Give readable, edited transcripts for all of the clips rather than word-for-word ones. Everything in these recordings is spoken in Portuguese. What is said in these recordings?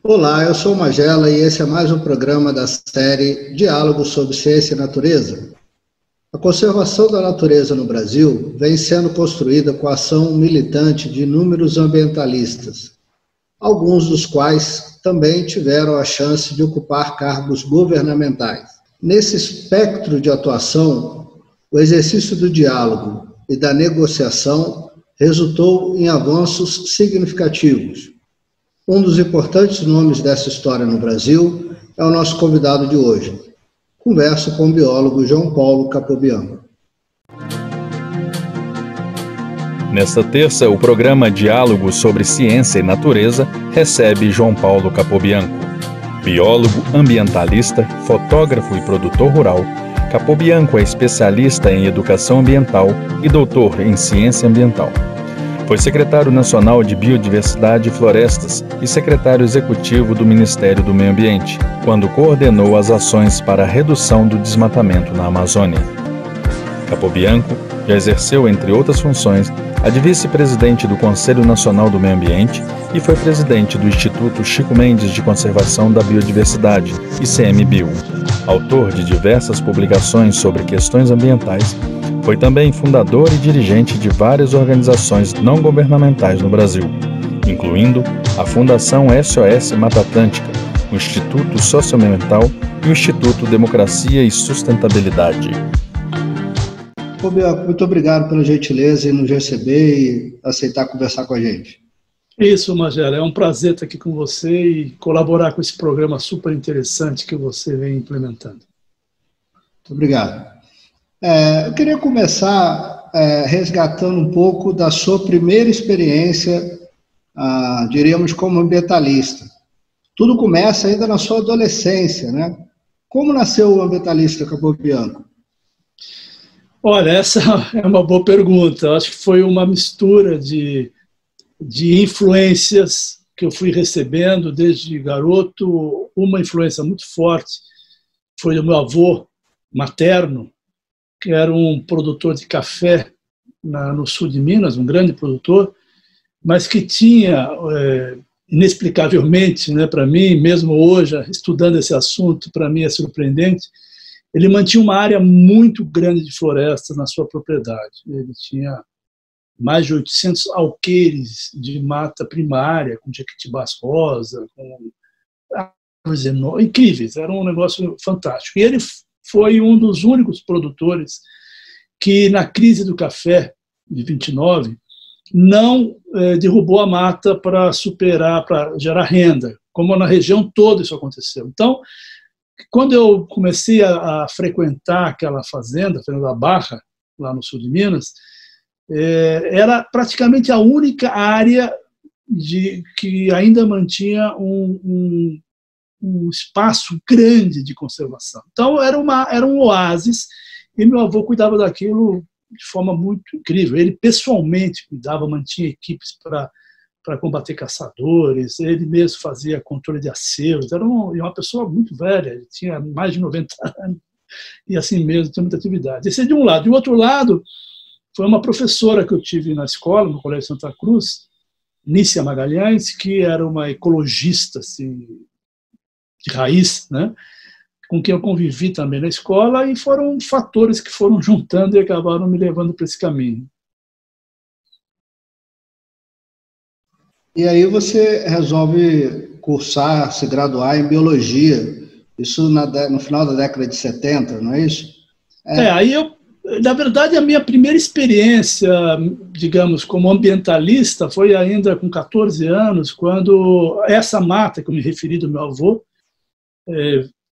Olá, eu sou o Magela e esse é mais um programa da série Diálogos sobre Ciência e Natureza. A conservação da natureza no Brasil vem sendo construída com a ação militante de inúmeros ambientalistas, alguns dos quais também tiveram a chance de ocupar cargos governamentais. Nesse espectro de atuação, o exercício do diálogo e da negociação resultou em avanços significativos. Um dos importantes nomes dessa história no Brasil é o nosso convidado de hoje. Converso com o biólogo João Paulo Capobianco. Nesta terça, o programa Diálogo sobre Ciência e Natureza recebe João Paulo Capobianco. Biólogo, ambientalista, fotógrafo e produtor rural, Capobianco é especialista em educação ambiental e doutor em ciência ambiental. Foi secretário nacional de Biodiversidade e Florestas e secretário executivo do Ministério do Meio Ambiente, quando coordenou as ações para a redução do desmatamento na Amazônia. Capobianco já exerceu, entre outras funções, a de vice-presidente do Conselho Nacional do Meio Ambiente e foi presidente do Instituto Chico Mendes de Conservação da Biodiversidade, ICMBio. Autor de diversas publicações sobre questões ambientais, foi também fundador e dirigente de várias organizações não governamentais no Brasil, incluindo a Fundação SOS Mata Atlântica, o Instituto Socioambiental e o Instituto Democracia e Sustentabilidade. Muito obrigado pela gentileza em nos receber e aceitar conversar com a gente. Isso, Magela, é um prazer estar aqui com você e colaborar com esse programa super interessante que você vem implementando. Muito obrigado. Eu queria começar resgatando um pouco da sua primeira experiência, diríamos, como ambientalista. Tudo começa ainda na sua adolescência, né? Como nasceu o ambientalista Capobianco? Olha, essa é uma boa pergunta. Eu acho que foi uma mistura de influências que eu fui recebendo desde garoto. Uma influência muito forte foi do meu avô materno, que era um produtor de café no sul de Minas, um grande produtor, mas que tinha, inexplicavelmente, né, para mim, mesmo hoje, estudando esse assunto, para mim é surpreendente, ele mantinha uma área muito grande de florestas na sua propriedade. Ele tinha mais de 800 alqueires de mata primária, com jequitibás rosa, com árvores incríveis, era um negócio fantástico. E ele foi um dos únicos produtores que, na crise do café de 29, não derrubou a mata para superar, para gerar renda, como na região toda isso aconteceu. Então, quando eu comecei a frequentar aquela fazenda, a Fazenda da Barra, lá no sul de Minas, era praticamente a única área que ainda mantinha um espaço grande de conservação. Então, era um oásis, e meu avô cuidava daquilo de forma muito incrível. Ele pessoalmente cuidava, mantinha equipes para combater caçadores, ele mesmo fazia controle de acervos, era uma pessoa muito velha, ele tinha mais de 90 anos, e assim mesmo tinha muita atividade. Esse é de um lado. De outro lado, foi uma professora que eu tive na escola, no Colégio Santa Cruz, Nícia Magalhães, que era uma ecologista assim, de raiz, né, com quem eu convivi também na escola, e foram fatores que foram juntando e acabaram me levando para esse caminho. E aí você resolve cursar, se graduar em biologia, isso no final da década de 70, não é isso? Aí na verdade, a minha primeira experiência, digamos, como ambientalista foi ainda com 14 anos, quando essa mata que eu me referi do meu avô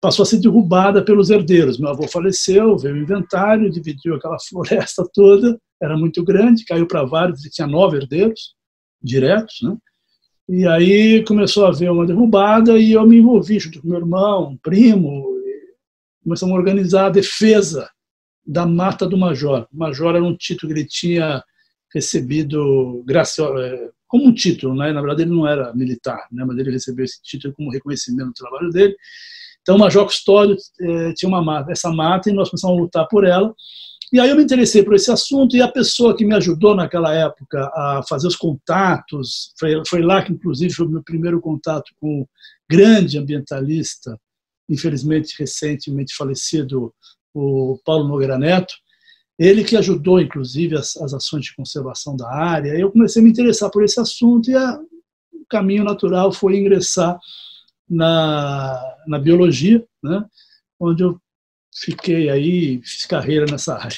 passou a ser derrubada pelos herdeiros. Meu avô faleceu, veio o inventário, dividiu aquela floresta toda, era muito grande, caiu para vários, e tinha 9 herdeiros diretos, né? E aí começou a haver uma derrubada e eu me envolvi junto com meu irmão, um primo, começamos a organizar a defesa da Mata do Major. O Major era um título que ele tinha recebido como um título, né? Na verdade ele não era militar, né? Mas ele recebeu esse título como reconhecimento do trabalho dele. Então o Major Custódio tinha essa mata e nós começamos a lutar por ela. E aí eu me interessei por esse assunto, e a pessoa que me ajudou naquela época a fazer os contatos, foi lá que inclusive foi o meu primeiro contato com o grande ambientalista, infelizmente recentemente falecido, o Paulo Nogueira Neto, ele que ajudou inclusive as ações de conservação da área. Eu comecei a me interessar por esse assunto, e o caminho natural foi ingressar na biologia, né, onde eu fiquei aí, fiz carreira nessa área.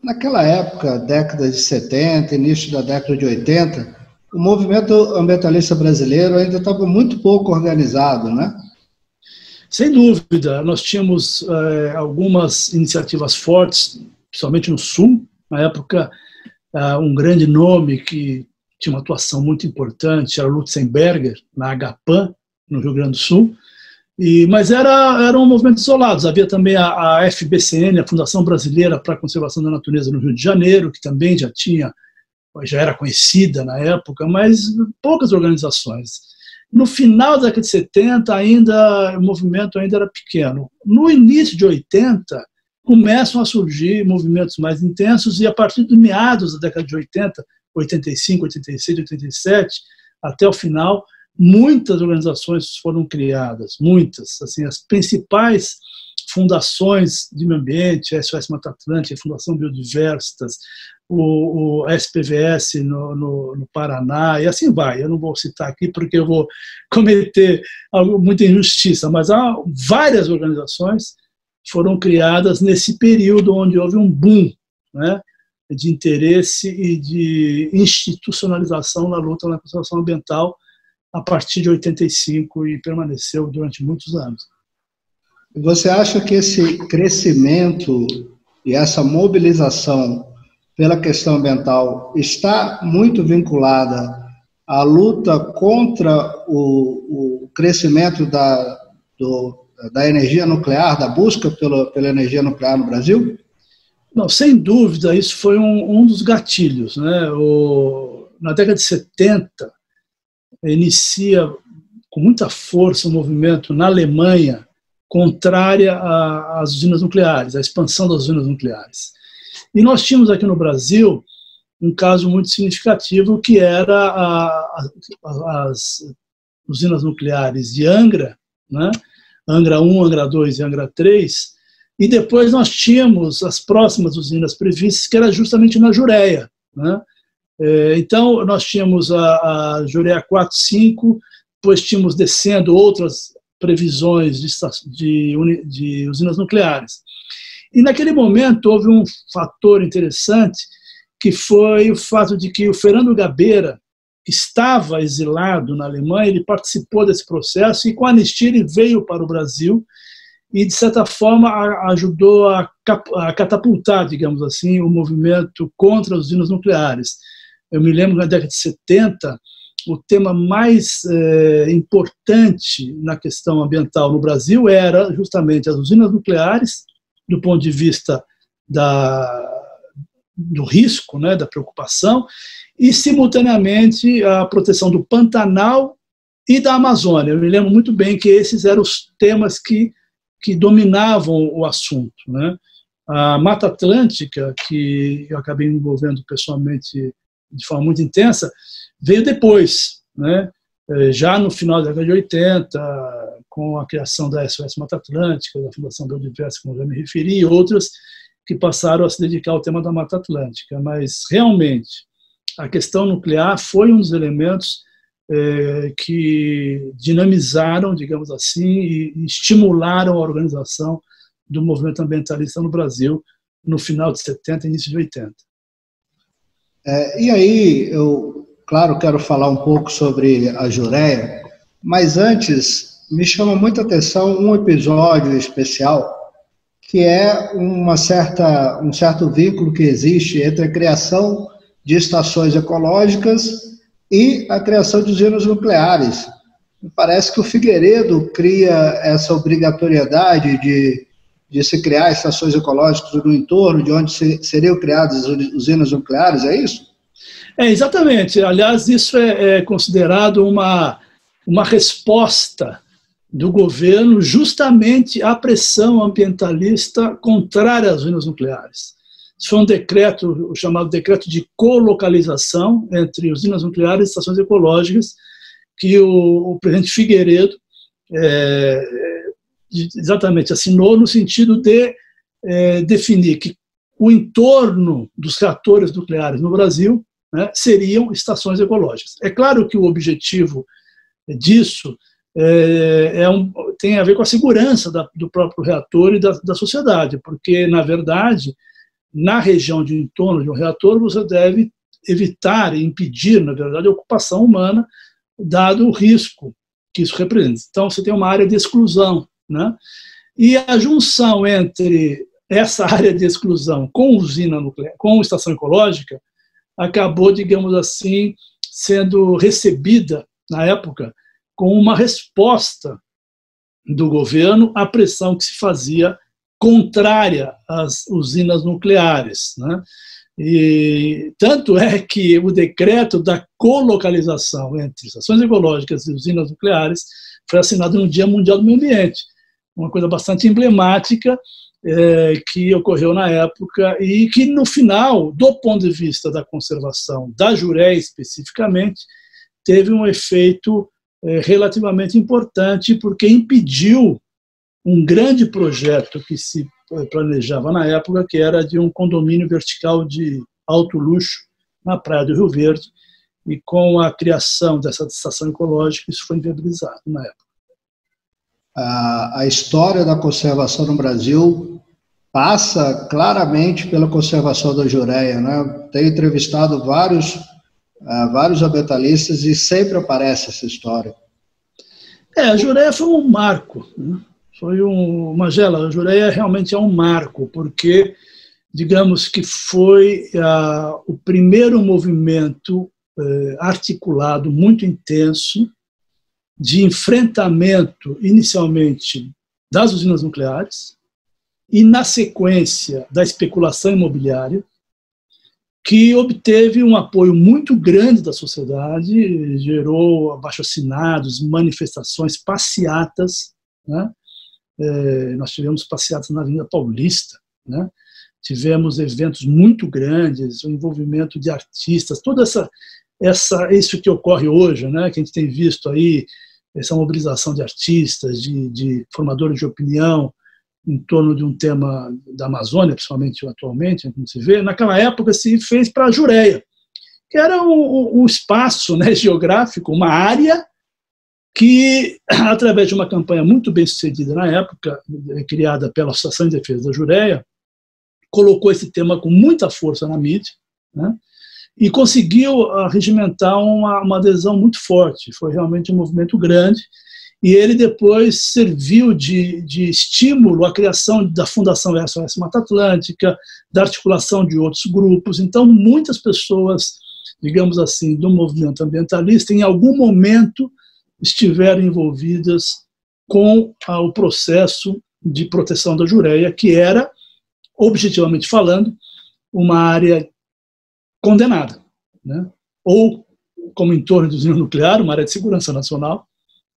Naquela época, década de 70, início da década de 80, o movimento ambientalista brasileiro ainda estava muito pouco organizado, né? Sem dúvida, nós tínhamos algumas iniciativas fortes, principalmente no Sul. Na época, um grande nome que tinha uma atuação muito importante era o Lutzenberger, na Agapan, no Rio Grande do Sul. Mas eram movimentos isolados. Havia também a FBCN, a Fundação Brasileira para a Conservação da Natureza no Rio de Janeiro, que também já era conhecida na época, mas poucas organizações. No final da década de 70, o movimento ainda era pequeno. No início de 80, começam a surgir movimentos mais intensos, e a partir dos meados da década de 80, 85, 86, 87, até o final, muitas organizações foram criadas, muitas. Assim, as principais fundações de meio ambiente, a SOS Mata Atlântica, a Fundação Biodiversitas, o SPVS no Paraná, e assim vai. Eu não vou citar aqui porque eu vou cometer muita injustiça, mas há várias organizações que foram criadas nesse período onde houve um boom, né, de interesse e de institucionalização na luta na conservação ambiental, a partir de 85, e permaneceu durante muitos anos. Você acha que esse crescimento e essa mobilização pela questão ambiental está muito vinculada à luta contra o crescimento da energia nuclear, da busca pela energia nuclear no Brasil? Não, sem dúvida, isso foi um dos gatilhos, né? Na década de 70, inicia com muita força um movimento na Alemanha contrária às usinas nucleares, à expansão das usinas nucleares. E nós tínhamos aqui no Brasil um caso muito significativo, que era as usinas nucleares de Angra, né? Angra 1, Angra 2 e Angra 3, e depois nós tínhamos as próximas usinas previstas, que era justamente na Jureia, né? Então, nós tínhamos a Jureia 4, 5, depois tínhamos descendo outras previsões de usinas nucleares. E naquele momento houve um fator interessante, que foi o fato de que o Fernando Gabeira estava exilado na Alemanha, ele participou desse processo, e com a anistia ele veio para o Brasil e, de certa forma, ajudou a catapultar, digamos assim, o movimento contra as usinas nucleares. Eu me lembro que na década de 70, o tema mais importante na questão ambiental no Brasil era justamente as usinas nucleares, do ponto de vista do risco, né, da preocupação, e, simultaneamente, a proteção do Pantanal e da Amazônia. Eu me lembro muito bem que esses eram os temas que dominavam o assunto, né? A Mata Atlântica, que eu acabei me envolvendo pessoalmente de forma muito intensa, veio depois, né? Já no final da década de 80, com a criação da SOS Mata Atlântica, da Fundação Biodiversitas, como eu já me referi, e outras que passaram a se dedicar ao tema da Mata Atlântica. Mas, realmente, a questão nuclear foi um dos elementos que dinamizaram, digamos assim, e estimularam a organização do movimento ambientalista no Brasil no final de 70 e início de 80. E aí, eu, claro, quero falar um pouco sobre a Jureia, mas antes, me chama muita atenção um episódio especial, que é um certo vínculo que existe entre a criação de estações ecológicas e a criação de usinas nucleares. Me parece que o Figueiredo cria essa obrigatoriedade de se criar estações ecológicas no entorno de onde seriam criadas usinas nucleares, é isso? Exatamente. Aliás, isso é considerado uma resposta do governo justamente à pressão ambientalista contrária às usinas nucleares. Isso foi um decreto, o chamado decreto de colocalização entre usinas nucleares e estações ecológicas, que o presidente Figueiredo exatamente assinou no sentido de definir que o entorno dos reatores nucleares no Brasil, né, seriam estações ecológicas. É claro que o objetivo disso tem a ver com a segurança do próprio reator e da sociedade, porque, na verdade, na região de entorno de um reator, você deve evitar e impedir, na verdade, a ocupação humana, dado o risco que isso representa. Então, você tem uma área de exclusão, né? E a junção entre essa área de exclusão com usina nuclear, com estação ecológica, acabou, digamos assim, sendo recebida, na época, com uma resposta do governo à pressão que se fazia contrária às usinas nucleares, né? E tanto é que o decreto da colocalização entre estações ecológicas e usinas nucleares foi assinado no Dia Mundial do Meio Ambiente, uma coisa bastante emblemática que ocorreu na época e que, no final, do ponto de vista da conservação da Jureia especificamente, teve um efeito relativamente importante, porque impediu um grande projeto que se planejava na época, que era de um condomínio vertical de alto luxo na praia do Rio Verde, e com a criação dessa estação ecológica, isso foi inviabilizado na época. A história da conservação no Brasil passa claramente pela conservação da Jureia, né? Tenho entrevistado vários ambientalistas e sempre aparece essa história. A Jureia foi um marco, né? Magela, a Jureia realmente é um marco, porque, digamos que foi o primeiro movimento articulado, muito intenso, de enfrentamento, inicialmente, das usinas nucleares, e, na sequência, da especulação imobiliária, que obteve um apoio muito grande da sociedade, gerou abaixo-assinados, manifestações, passeatas, né? Nós tivemos passeatas na Avenida Paulista, né? Tivemos eventos muito grandes, o envolvimento de artistas, toda isso que ocorre hoje, né? Que a gente tem visto aí, essa mobilização de artistas, de formadores de opinião, em torno de um tema da Amazônia, principalmente atualmente, como se vê, naquela época se fez para a Jureia, que era um espaço, né, geográfico, uma área que, através de uma campanha muito bem sucedida na época, criada pela Associação de Defesa da Jureia, colocou esse tema com muita força na mídia, né, e conseguiu regimentar uma adesão muito forte. Foi realmente um movimento grande, e ele depois serviu de estímulo à criação da Fundação SOS Mata Atlântica, da articulação de outros grupos. Então, muitas pessoas, digamos assim, do movimento ambientalista, em algum momento estiveram envolvidas com o processo de proteção da Jureia, que era, objetivamente falando, uma área condenada, né? Ou, como entorno de usina nuclear, uma área de segurança nacional,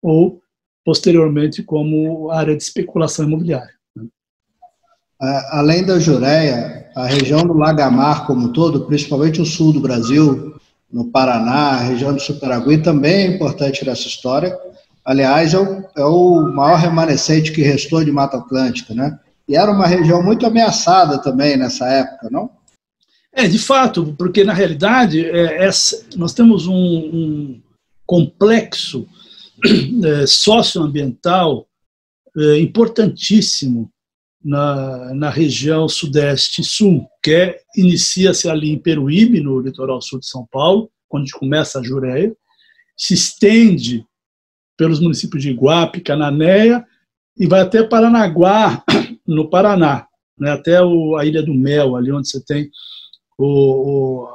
ou, posteriormente, como área de especulação imobiliária. Além da Jureia, a região do Lagamar como um todo, principalmente o sul do Brasil, no Paraná, a região do Superagui, também é importante nessa história. Aliás, é o maior remanescente que restou de Mata Atlântica, né? E era uma região muito ameaçada também nessa época, não? De fato, porque, na realidade, nós temos um complexo socioambiental importantíssimo na região sudeste e sul, que inicia-se ali em Peruíbe, no litoral sul de São Paulo, onde começa a Jureia, se estende pelos municípios de Iguape, Cananéia, e vai até Paranaguá, no Paraná, né, até a Ilha do Mel, ali onde você tem o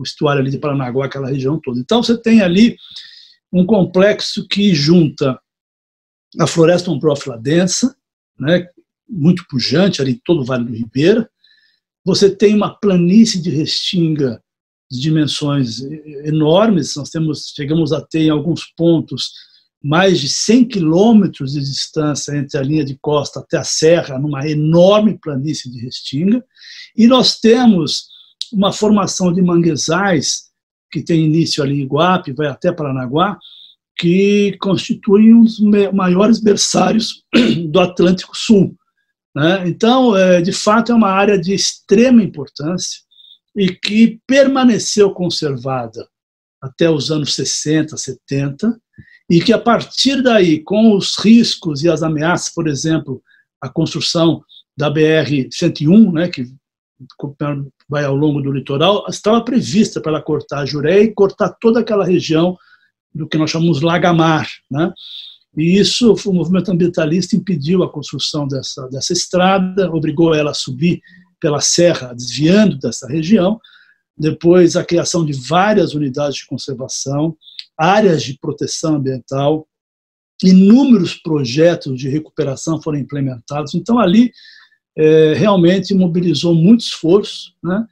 estuário ali de Paranaguá, aquela região toda. Então você tem ali um complexo que junta a floresta ombrófila densa, né, muito pujante, ali em todo o Vale do Ribeira. Você tem uma planície de restinga de dimensões enormes. Chegamos a ter, em alguns pontos, mais de 100 quilômetros de distância entre a linha de costa até a serra, numa enorme planície de restinga, e nós temos uma formação de manguezais que tem início ali em Iguape, vai até Paranaguá, que constituem um dos maiores berçários do Atlântico Sul, né? Então, de fato, é uma área de extrema importância e que permaneceu conservada até os anos 60, 70, e que, a partir daí, com os riscos e as ameaças, por exemplo, a construção da BR-101, né, que vai ao longo do litoral, estava prevista para ela cortar a Jureia e cortar toda aquela região do que nós chamamos Lagamar, né? E isso, o movimento ambientalista impediu a construção dessa estrada, obrigou ela a subir pela serra, desviando dessa região. Depois, a criação de várias unidades de conservação, áreas de proteção ambiental, inúmeros projetos de recuperação foram implementados. Então, ali, realmente mobilizou muito esforço, né?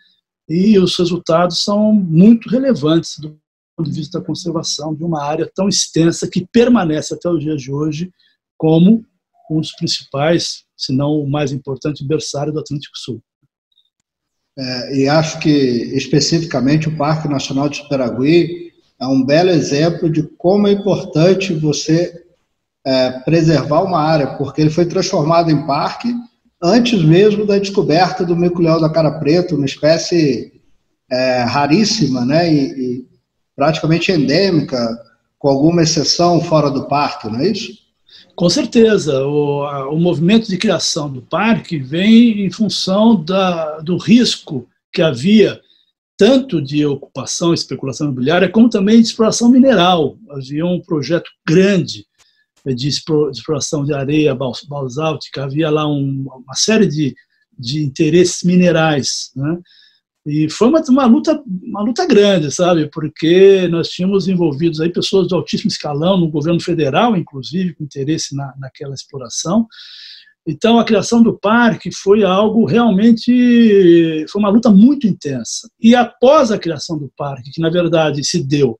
E os resultados são muito relevantes do ponto de vista da conservação de uma área tão extensa que permanece até os dias de hoje como um dos principais, se não o mais importante, berçário do Atlântico Sul. E acho que, especificamente, o Parque Nacional de Superagui é um belo exemplo de como é importante você preservar uma área, porque ele foi transformado em parque antes mesmo da descoberta do mico-leão da cara preta, uma espécie raríssima, né, e praticamente endêmica, com alguma exceção fora do parque, não é isso? Com certeza. O movimento de criação do parque vem em função do risco que havia, tanto de ocupação e especulação imobiliária, como também de exploração mineral. Havia um projeto grande de exploração de areia basáltica, havia lá uma série de interesses minerais, né? E foi uma luta grande, sabe? Porque nós tínhamos envolvidos aí pessoas de altíssimo escalão, no governo federal, inclusive, com interesse naquela exploração. Então, a criação do parque foi algo realmente, foi uma luta muito intensa. E após a criação do parque, que na verdade se deu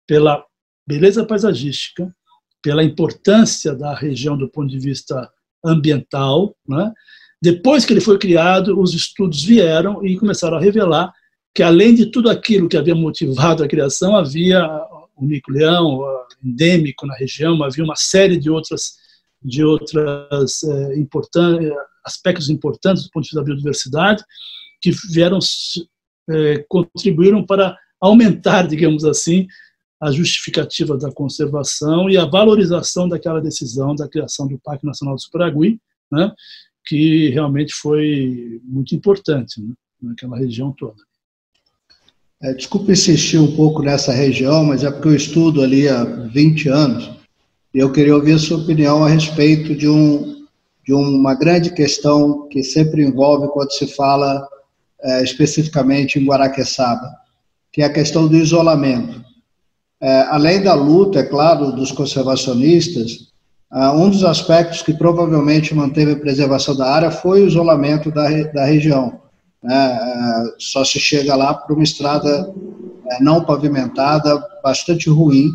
pela beleza paisagística, pela importância da região do ponto de vista ambiental, né? Depois que ele foi criado, os estudos vieram e começaram a revelar que, além de tudo aquilo que havia motivado a criação, havia o mico-leão endêmico na região, havia uma série de outros aspectos importantes do ponto de vista da biodiversidade que contribuíram para aumentar, digamos assim, a justificativa da conservação e a valorização daquela decisão da criação do Parque Nacional do Superagui, né, que realmente foi muito importante, né, naquela região toda. Desculpe insistir um pouco nessa região, mas é porque eu estudo ali há 20 anos e eu queria ouvir a sua opinião a respeito de uma grande questão que sempre envolve quando se fala especificamente em Guaraqueçaba, que é a questão do isolamento. Além da luta, é claro, dos conservacionistas, um dos aspectos que provavelmente manteve a preservação da área foi o isolamento da região. Só se chega lá por uma estrada não pavimentada, bastante ruim,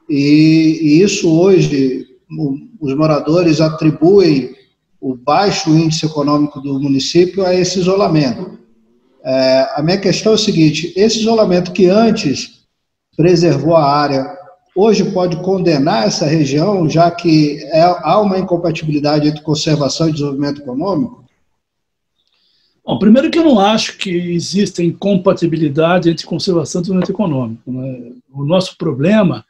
e isso hoje os moradores atribuem o baixo índice econômico do município a esse isolamento. A minha questão é o seguinte: esse isolamento que antes preservou a área, hoje pode condenar essa região, já que há uma incompatibilidade entre conservação e desenvolvimento econômico? Bom, primeiro que eu não acho que exista incompatibilidade entre conservação e desenvolvimento econômico, né? O nosso problema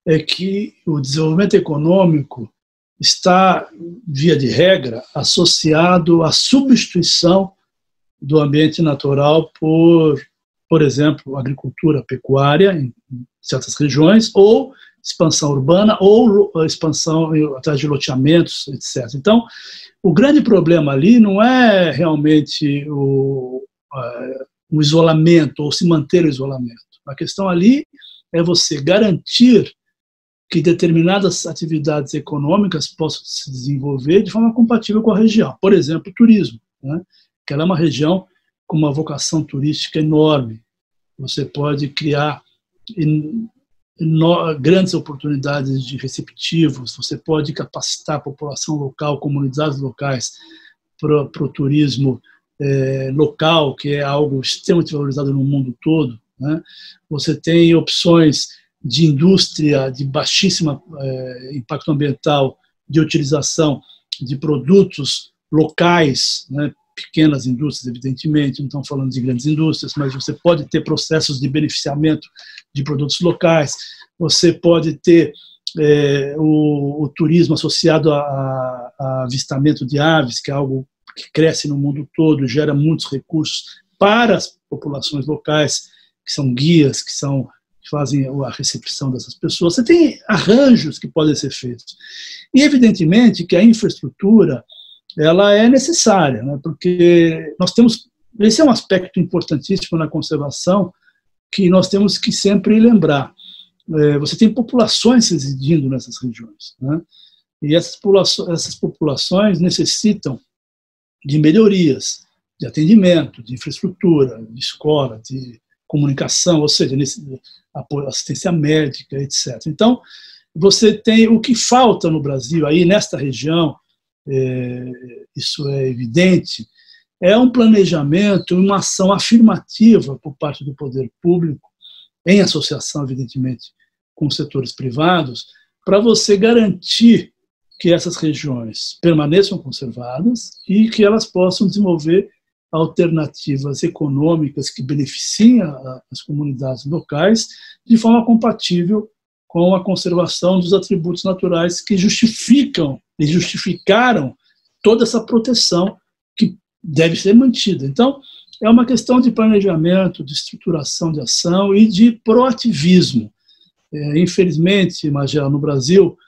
é que o desenvolvimento econômico está, via de regra, associado à substituição do ambiente natural por exemplo, agricultura pecuária em certas regiões, ou expansão urbana, ou expansão atrás de loteamentos, etc. Então, o grande problema ali não é realmente o isolamento, ou se manter o isolamento. A questão ali é você garantir que determinadas atividades econômicas possam se desenvolver de forma compatível com a região. Por exemplo, o turismo, né? Que ela é uma região com uma vocação turística enorme. Você pode criar grandes oportunidades de receptivos, você pode capacitar a população local, comunidades locais, para o turismo local, que é algo extremamente valorizado no mundo todo, né? Você tem opções de indústria de baixíssimo impacto ambiental, de utilização de produtos locais, né? Pequenas indústrias, evidentemente, não estamos falando de grandes indústrias, mas você pode ter processos de beneficiamento de produtos locais, você pode ter o turismo associado a avistamento de aves, que é algo que cresce no mundo todo, gera muitos recursos para as populações locais, que são guias, que fazem a recepção dessas pessoas. Você tem arranjos que podem ser feitos. E, evidentemente, que a infraestrutura ela é necessária, né? Porque nós temos, esse é um aspecto importantíssimo na conservação que nós temos que sempre lembrar. Você tem populações residindo nessas regiões, né? E essas populações necessitam de melhorias, de atendimento, de infraestrutura, de escola, de comunicação, ou seja, assistência médica, etc. Então, você tem o que falta no Brasil, aí nesta região, isso é evidente, é um planejamento, uma ação afirmativa por parte do poder público, em associação, evidentemente, com setores privados, para você garantir que essas regiões permaneçam conservadas e que elas possam desenvolver alternativas econômicas que beneficiem as comunidades locais de forma compatível com a conservação dos atributos naturais que justificam e justificaram toda essa proteção que deve ser mantida. Então, é uma questão de planejamento, de estruturação de ação e de proativismo. Infelizmente, Magela, no Brasil,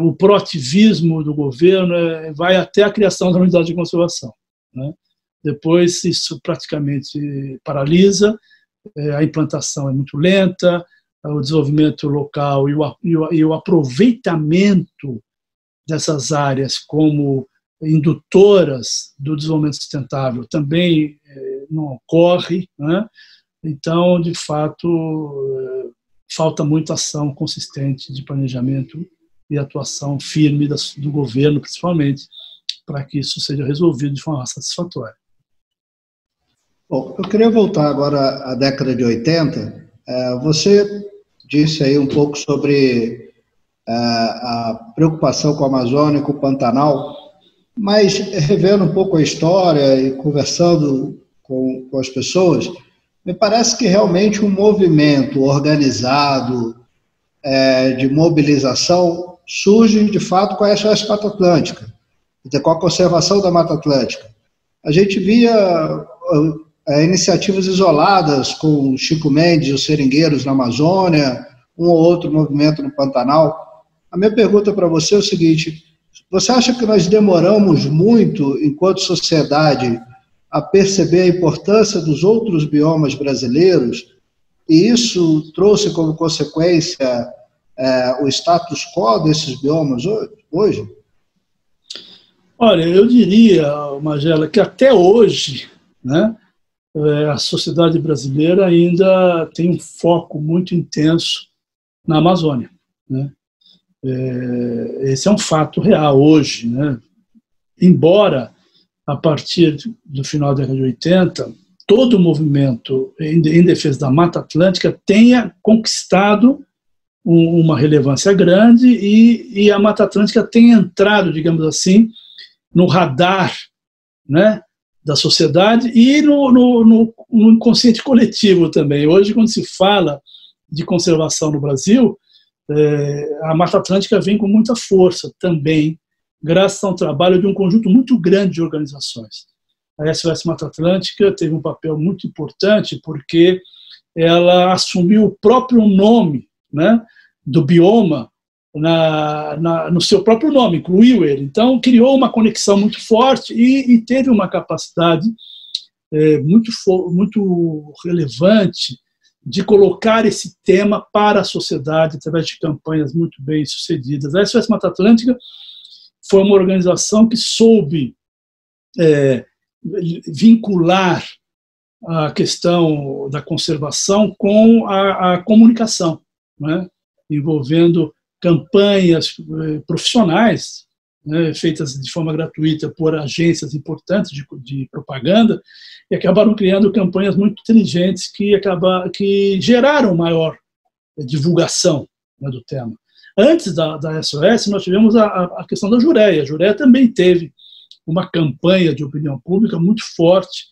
o proativismo do governo vai até a criação da unidade de conservação, né? Depois, isso praticamente paralisa, a implantação é muito lenta, o desenvolvimento local e o aproveitamento dessas áreas como indutoras do desenvolvimento sustentável também não ocorre, né? Então, de fato, falta muita ação consistente de planejamento e atuação firme do governo, principalmente, para que isso seja resolvido de forma satisfatória. Bom, eu queria voltar agora à década de 80. Você disse aí um pouco sobre a preocupação com a Amazônia, com o Pantanal, mas revendo um pouco a história e conversando com as pessoas, me parece que realmente um movimento organizado de mobilização surge, de fato, com a SOS Mata Atlântica, com a conservação da Mata Atlântica. A gente via iniciativas isoladas com Chico Mendes e os seringueiros na Amazônia, um ou outro movimento no Pantanal. A minha pergunta para você é o seguinte: você acha que nós demoramos muito, enquanto sociedade, a perceber a importância dos outros biomas brasileiros, e isso trouxe como consequência o status quo desses biomas hoje? Olha, eu diria, Magela, que até hoje, né, a sociedade brasileira ainda tem um foco muito intenso na Amazônia, né? Esse é um fato real hoje, né? Embora, a partir do final da década de 80, todo o movimento em defesa da Mata Atlântica tenha conquistado uma relevância grande e a Mata Atlântica tenha entrado, digamos assim, no radar, né, da sociedade e no inconsciente coletivo também. Hoje, quando se fala de conservação no Brasil, a Mata Atlântica vem com muita força também, graças ao trabalho de um conjunto muito grande de organizações. A SOS Mata Atlântica teve um papel muito importante porque ela assumiu o próprio nome, né, do bioma no seu próprio nome, incluiu ele. Então, criou uma conexão muito forte e teve uma capacidade muito relevante de colocar esse tema para a sociedade através de campanhas muito bem sucedidas. A SOS Mata Atlântica foi uma organização que soube vincular a questão da conservação com a comunicação, né, envolvendo campanhas profissionais, né, feitas de forma gratuita por agências importantes de propaganda, e acabaram criando campanhas muito inteligentes que geraram maior divulgação, né, do tema. Antes da SOS, nós tivemos a questão da Jureia. A Jureia também teve uma campanha de opinião pública muito forte,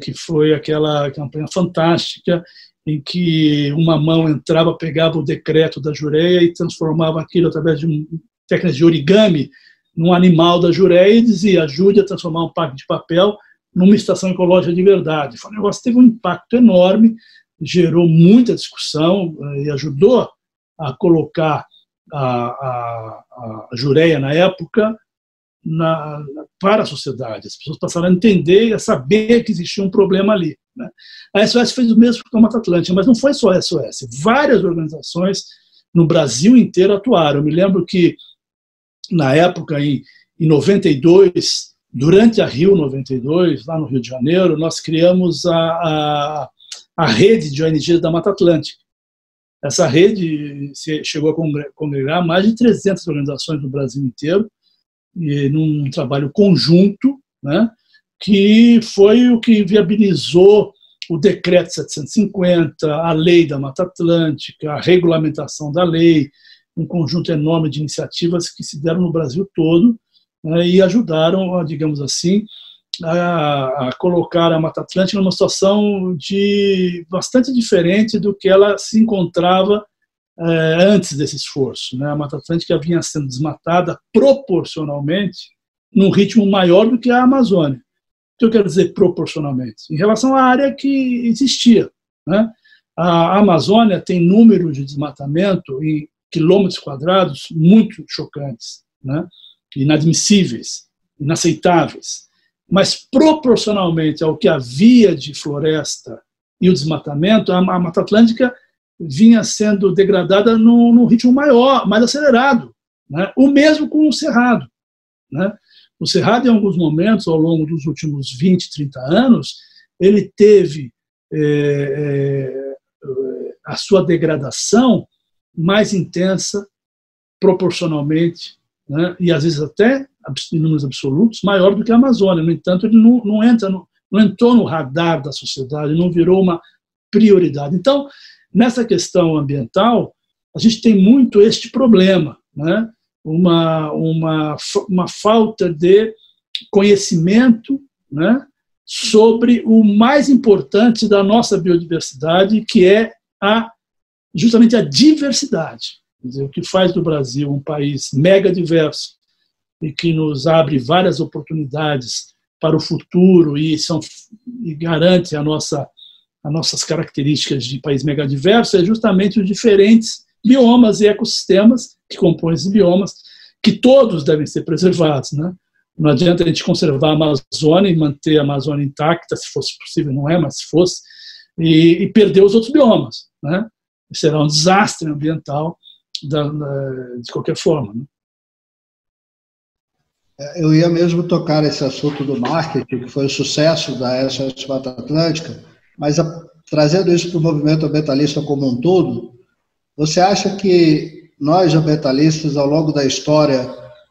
que foi aquela campanha fantástica, em que uma mão entrava, pegava o decreto da Jureia e transformava aquilo através de técnicas de origami num animal da Jureia e dizia: ajude a transformar um parque de papel numa estação ecológica de verdade. Foi um negócio que teve um impacto enorme, gerou muita discussão e ajudou a colocar a Jureia, na época, para a sociedade. As pessoas passaram a entender e a saber que existia um problema ali, né? A SOS fez o mesmo com a Mata Atlântica, mas não foi só a SOS. Várias organizações no Brasil inteiro atuaram. Eu me lembro que, na época, em 92, durante a Rio 92, lá no Rio de Janeiro, nós criamos a rede de ONGs da Mata Atlântica. Essa rede chegou a congregar mais de 300 organizações no Brasil inteiro, e num trabalho conjunto, né, que foi o que viabilizou o Decreto 750, a Lei da Mata Atlântica, a regulamentação da lei, um conjunto enorme de iniciativas que se deram no Brasil todo, né, e ajudaram, digamos assim, a colocar a Mata Atlântica numa situação bastante diferente do que ela se encontrava antes desse esforço, né? A Mata Atlântica vinha sendo desmatada proporcionalmente num ritmo maior do que a Amazônia. O que eu quero dizer proporcionalmente? Em relação à área que existia, né? A Amazônia tem número de desmatamento em quilômetros quadrados muito chocantes, né? Inadmissíveis, inaceitáveis. Mas proporcionalmente ao que havia de floresta e o desmatamento, a Mata Atlântica vinha sendo degradada num ritmo maior, mais acelerado, né? O mesmo com o Cerrado, né? O Cerrado, em alguns momentos, ao longo dos últimos 20, 30 anos, ele teve a sua degradação mais intensa, proporcionalmente, né? E às vezes até, em números absolutos, maior do que a Amazônia. No entanto, ele não entrou no radar da sociedade, não virou uma prioridade. Então, nessa questão ambiental, a gente tem muito este problema, né? Uma falta de conhecimento, né, sobre o mais importante da nossa biodiversidade, que é justamente a diversidade. Quer dizer, o que faz do Brasil um país mega diverso e que nos abre várias oportunidades para o futuro e garante as nossas características de país megadiverso é justamente os diferentes biomas e ecossistemas que compõem esses biomas, que todos devem ser preservados, né? Não adianta a gente conservar a Amazônia e manter a Amazônia intacta, se fosse possível, não é, mas se fosse, e perder os outros biomas, né? Será um desastre ambiental de qualquer forma, né? Eu ia mesmo tocar esse assunto do marketing, que foi o sucesso da SOS Mata Atlântica, mas trazendo isso para o movimento ambientalista como um todo, você acha que nós, ambientalistas, ao longo da história,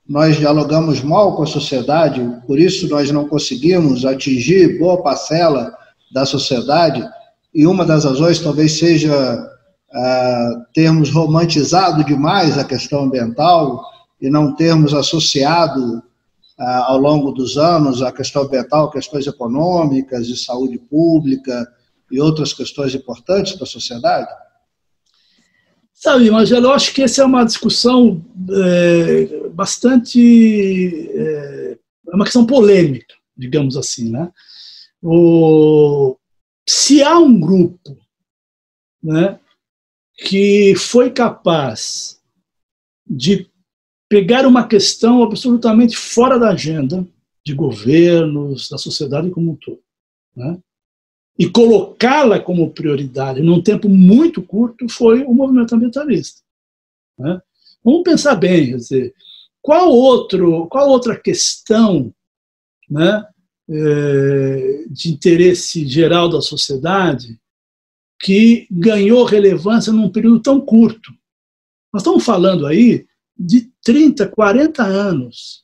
nós dialogamos mal com a sociedade, por isso nós não conseguimos atingir boa parcela da sociedade, e uma das razões talvez seja termos romantizado demais a questão ambiental e não termos associado ao longo dos anos a questão ambiental, questões econômicas, de saúde pública e outras questões importantes para a sociedade? Sabe, mas eu acho que essa é uma discussão bastante... é uma questão polêmica, digamos assim, né? Se há um grupo, né, que foi capaz de pegar uma questão absolutamente fora da agenda de governos, da sociedade como um todo, né, e colocá-la como prioridade num tempo muito curto, foi o movimento ambientalista, né? Vamos pensar bem, quer dizer, qual outra questão, né, de interesse geral da sociedade que ganhou relevância num período tão curto. Nós estamos falando aí de 30, 40 anos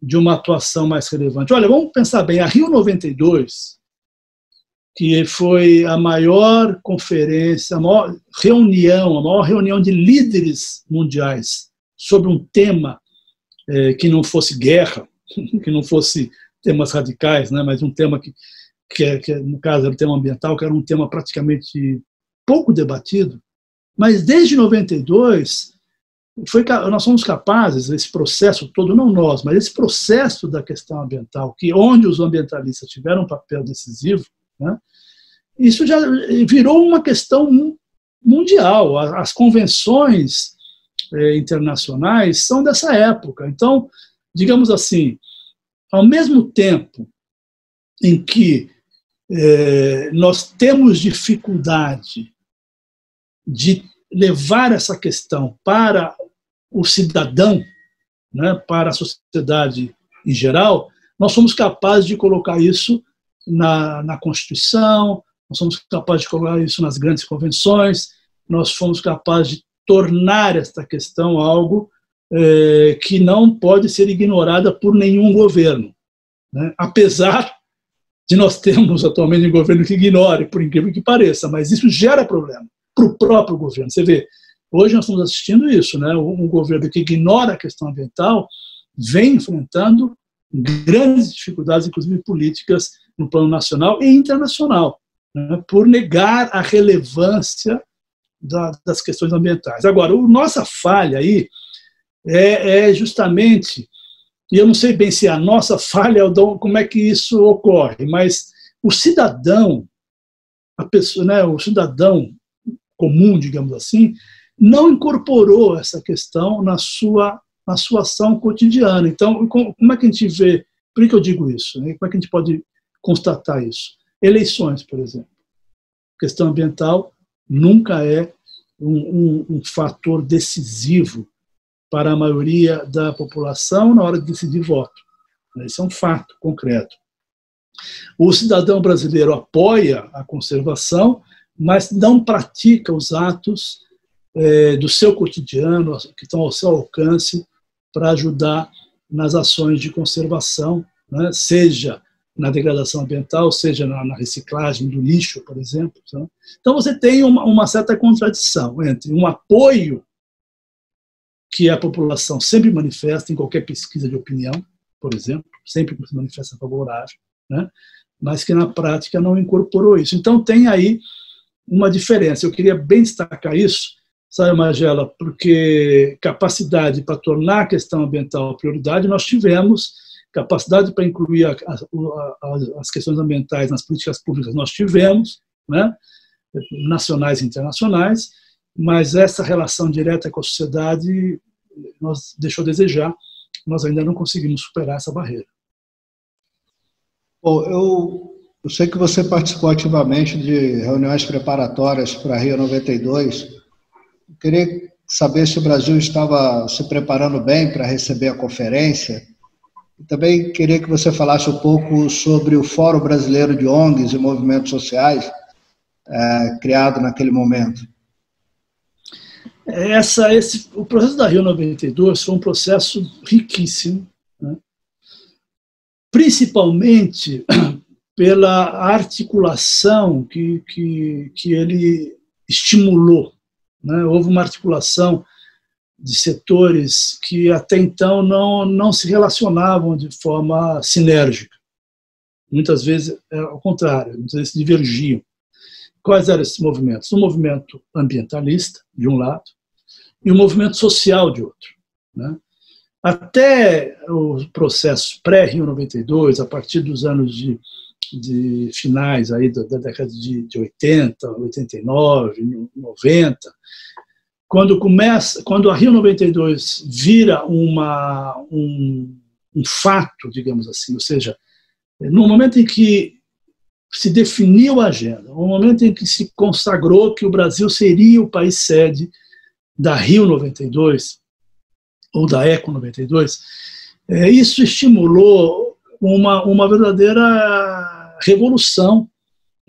de uma atuação mais relevante. Olha, vamos pensar bem, a Rio 92, que foi a maior conferência, a maior reunião de líderes mundiais sobre um tema que não fosse guerra, que não fosse temas radicais, né, mas um tema que no caso era o tema ambiental, que era um tema praticamente pouco debatido, mas desde 92 nós somos capazes, esse processo todo, não nós, mas esse processo da questão ambiental, onde os ambientalistas tiveram um papel decisivo, né, isso já virou uma questão mundial. As convenções internacionais são dessa época. Então, digamos assim, ao mesmo tempo em que nós temos dificuldade de levar essa questão para o cidadão, né, para a sociedade em geral, nós somos capazes de colocar isso na Constituição, nós somos capazes de colocar isso nas grandes convenções, nós fomos capazes de tornar esta questão algo que não pode ser ignorada por nenhum governo, né? Apesar de nós termos atualmente um governo que ignore, por incrível que pareça, mas isso gera problema para o próprio governo. Você vê, hoje nós estamos assistindo isso, né? Um governo que ignora a questão ambiental vem enfrentando grandes dificuldades, inclusive políticas, no plano nacional e internacional, né? Por negar a relevância das questões ambientais. Agora, a nossa falha aí é justamente, e eu não sei bem se a nossa falha, como é que isso ocorre, mas o cidadão, a pessoa, né, o cidadão comum, digamos assim, não incorporou essa questão na sua ação cotidiana. Então, como é que a gente vê, por que eu digo isso, né? Como é que a gente pode constatar isso? Eleições, por exemplo. A questão ambiental nunca é um fator decisivo para a maioria da população na hora de decidir voto. Isso é um fato concreto. O cidadão brasileiro apoia a conservação, mas não pratica os atos do seu cotidiano, que estão ao seu alcance, para ajudar nas ações de conservação, né? Seja na degradação ambiental, seja na reciclagem do lixo, por exemplo. Então você tem uma certa contradição entre um apoio que a população sempre manifesta em qualquer pesquisa de opinião, por exemplo, sempre se manifesta favorável, né? Mas que na prática não incorporou isso. Então tem aí uma diferença. Eu queria bem destacar isso, sabe, Magela, porque capacidade para tornar a questão ambiental prioridade nós tivemos, capacidade para incluir as questões ambientais nas políticas públicas nós tivemos, né, nacionais e internacionais, mas essa relação direta com a sociedade nos deixou a desejar, nós ainda não conseguimos superar essa barreira. Bom, eu sei que você participou ativamente de reuniões preparatórias para a Rio 92. Eu queria saber se o Brasil estava se preparando bem para receber a conferência. E também queria que você falasse um pouco sobre o Fórum Brasileiro de ONGs e Movimentos Sociais, criado naquele momento. O processo da Rio 92 foi um processo riquíssimo, né? Principalmente pela articulação que ele estimulou, né? Houve uma articulação de setores que até então não se relacionavam de forma sinérgica. Muitas vezes, ao contrário, muitas vezes divergiam. Quais eram esses movimentos? O movimento ambientalista, de um lado, e o movimento social, de outro, né? Até os processos pré-Rio 92, a partir dos anos de finais aí da década de 80, 89, 90, quando a Rio 92 vira um fato, digamos assim, ou seja, no momento em que se definiu a agenda, no momento em que se consagrou que o Brasil seria o país sede da Rio 92, ou da Eco 92, isso estimulou uma verdadeira revolução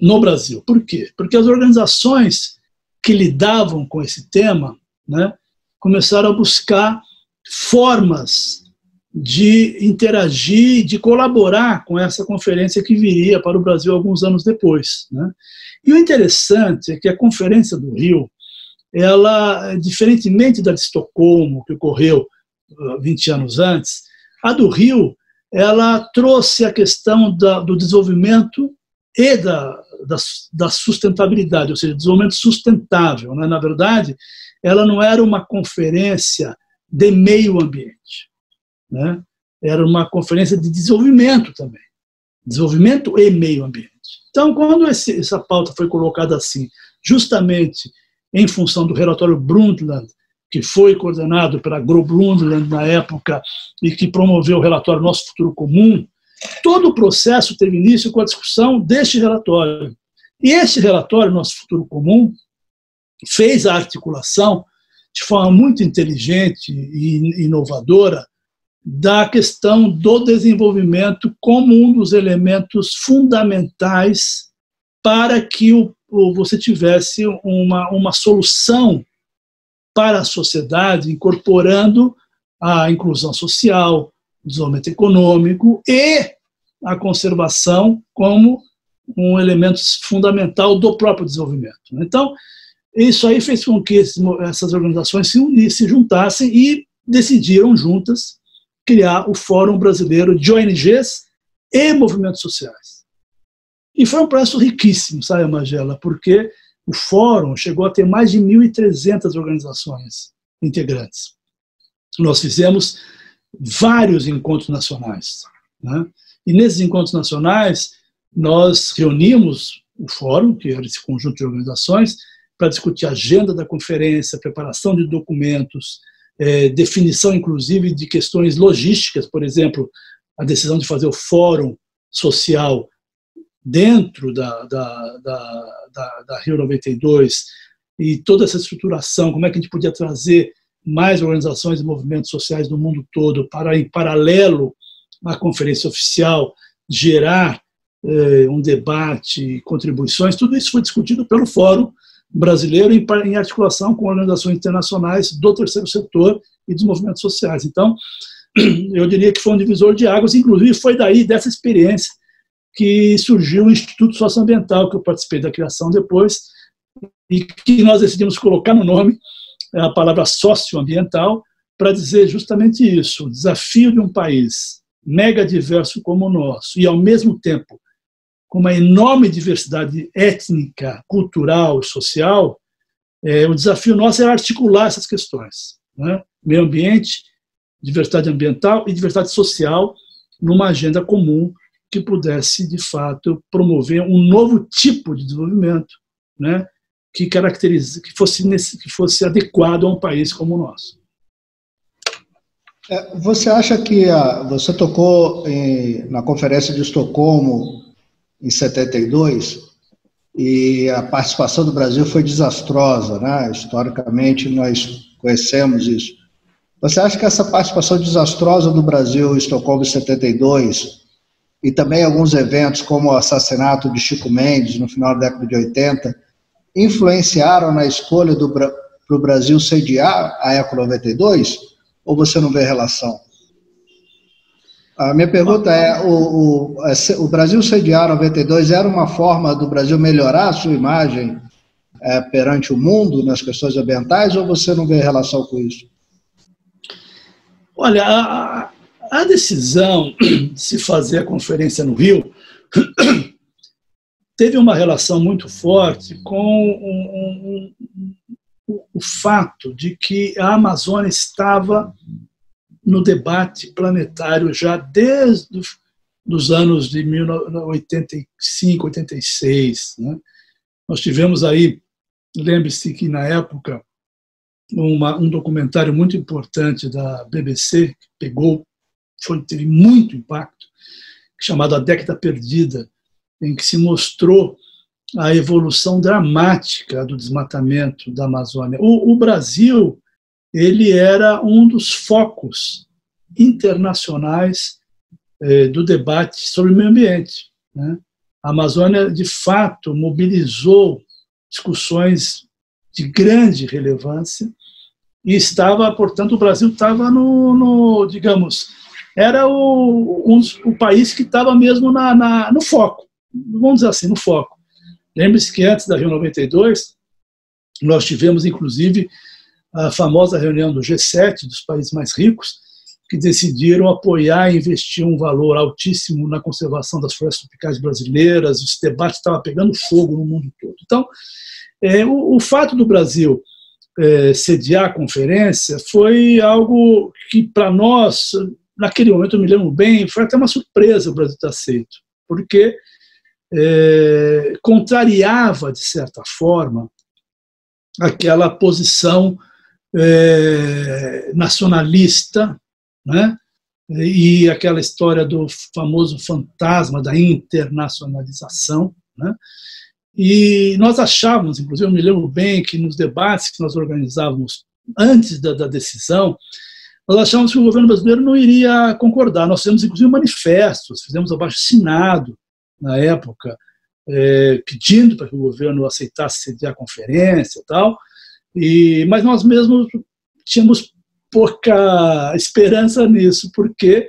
no Brasil. Por quê? Porque as organizações que lidavam com esse tema, né, começaram a buscar formas de interagir, de colaborar com essa conferência que viria para o Brasil alguns anos depois, né? E o interessante é que a Conferência do Rio, ela, diferentemente da de Estocolmo, que ocorreu 20 anos antes, a do Rio, ela trouxe a questão do desenvolvimento e da sustentabilidade, ou seja, desenvolvimento sustentável, né? Na verdade, ela não era uma conferência de meio ambiente, né? Era uma conferência de desenvolvimento também, desenvolvimento e meio ambiente. Então, quando essa pauta foi colocada assim, justamente em função do relatório Brundtland, que foi coordenado pela Gro Brundtland na época e que promoveu o relatório Nosso Futuro Comum, todo o processo teve início com a discussão deste relatório. E este relatório, Nosso Futuro Comum, fez a articulação de forma muito inteligente e inovadora da questão do desenvolvimento como um dos elementos fundamentais para que você tivesse uma solução para a sociedade, incorporando a inclusão social, o desenvolvimento econômico e a conservação como um elemento fundamental do próprio desenvolvimento. Então, isso aí fez com que essas organizações se juntassem e decidiram juntas criar o Fórum Brasileiro de ONGs e Movimentos Sociais. E foi um processo riquíssimo, sabe, Magela, porque o Fórum chegou a ter mais de 1.300 organizações integrantes. Nós fizemos vários encontros nacionais, né? E nesses encontros nacionais, nós reunimos o Fórum, que era esse conjunto de organizações, para discutir a agenda da conferência, preparação de documentos, definição, inclusive, de questões logísticas, por exemplo, a decisão de fazer o Fórum Social dentro da Rio 92 e toda essa estruturação, como é que a gente podia trazer mais organizações e movimentos sociais do mundo todo para, em paralelo à conferência oficial, gerar um debate, contribuições, tudo isso foi discutido pelo Fórum Brasileiro em articulação com organizações internacionais do terceiro setor e dos movimentos sociais. Então, eu diria que foi um divisor de águas, inclusive foi daí, dessa experiência, que surgiu o Instituto Socioambiental, que eu participei da criação depois, e que nós decidimos colocar no nome a palavra socioambiental, para dizer justamente isso, o desafio de um país mega diverso como o nosso, e ao mesmo tempo com uma enorme diversidade étnica, cultural e social, o desafio nosso é articular essas questões, né? Meio ambiente, diversidade ambiental e diversidade social numa agenda comum que pudesse, de fato, promover um novo tipo de desenvolvimento, né? Que fosse adequado a um país como o nosso. Você acha que você tocou na Conferência de Estocolmo em 72, e a participação do Brasil foi desastrosa, né? Historicamente, nós conhecemos isso. Você acha que essa participação desastrosa do Brasil em Estocolmo em 72, e também alguns eventos como o assassinato de Chico Mendes no final da década de 80, influenciaram na escolha para o Brasil sediar a Eco 92, ou você não vê relação? A minha pergunta é, o Brasil sediar 92 era uma forma do Brasil melhorar a sua imagem perante o mundo nas questões ambientais, ou você não vê relação com isso? Olha, a decisão de se fazer a conferência no Rio teve uma relação muito forte com o fato de que a Amazônia estava no debate planetário já desde os anos de 1985, 86. Né? Nós tivemos aí, lembre-se que na época, um documentário muito importante da BBC, que teve muito impacto, chamado A Década Perdida, em que se mostrou a evolução dramática do desmatamento da Amazônia. O Brasil, ele era um dos focos internacionais do debate sobre o meio ambiente, né? A Amazônia, de fato, mobilizou discussões de grande relevância e estava, portanto, o Brasil estava digamos, era o país que estava mesmo no foco, vamos dizer assim, no foco. Lembre-se que antes da Rio 92, nós tivemos, inclusive, a famosa reunião do G7, dos países mais ricos, que decidiram apoiar e investir um valor altíssimo na conservação das florestas tropicais brasileiras. Esse debate estava pegando fogo no mundo todo. Então, o fato do Brasil sediar a conferência foi algo que, para nós, naquele momento, eu me lembro bem, foi até uma surpresa o Brasil ter aceito, porque contrariava, de certa forma, aquela posição nacionalista, né? E aquela história do famoso fantasma da internacionalização, né? E nós achávamos, inclusive eu me lembro bem que nos debates que nós organizávamos antes da decisão, nós achávamos que o governo brasileiro não iria concordar. Nós fizemos inclusive manifestos, fizemos abaixo-assinado na época, pedindo para que o governo aceitasse sediar a conferência e tal, mas nós mesmos tínhamos pouca esperança nisso, porque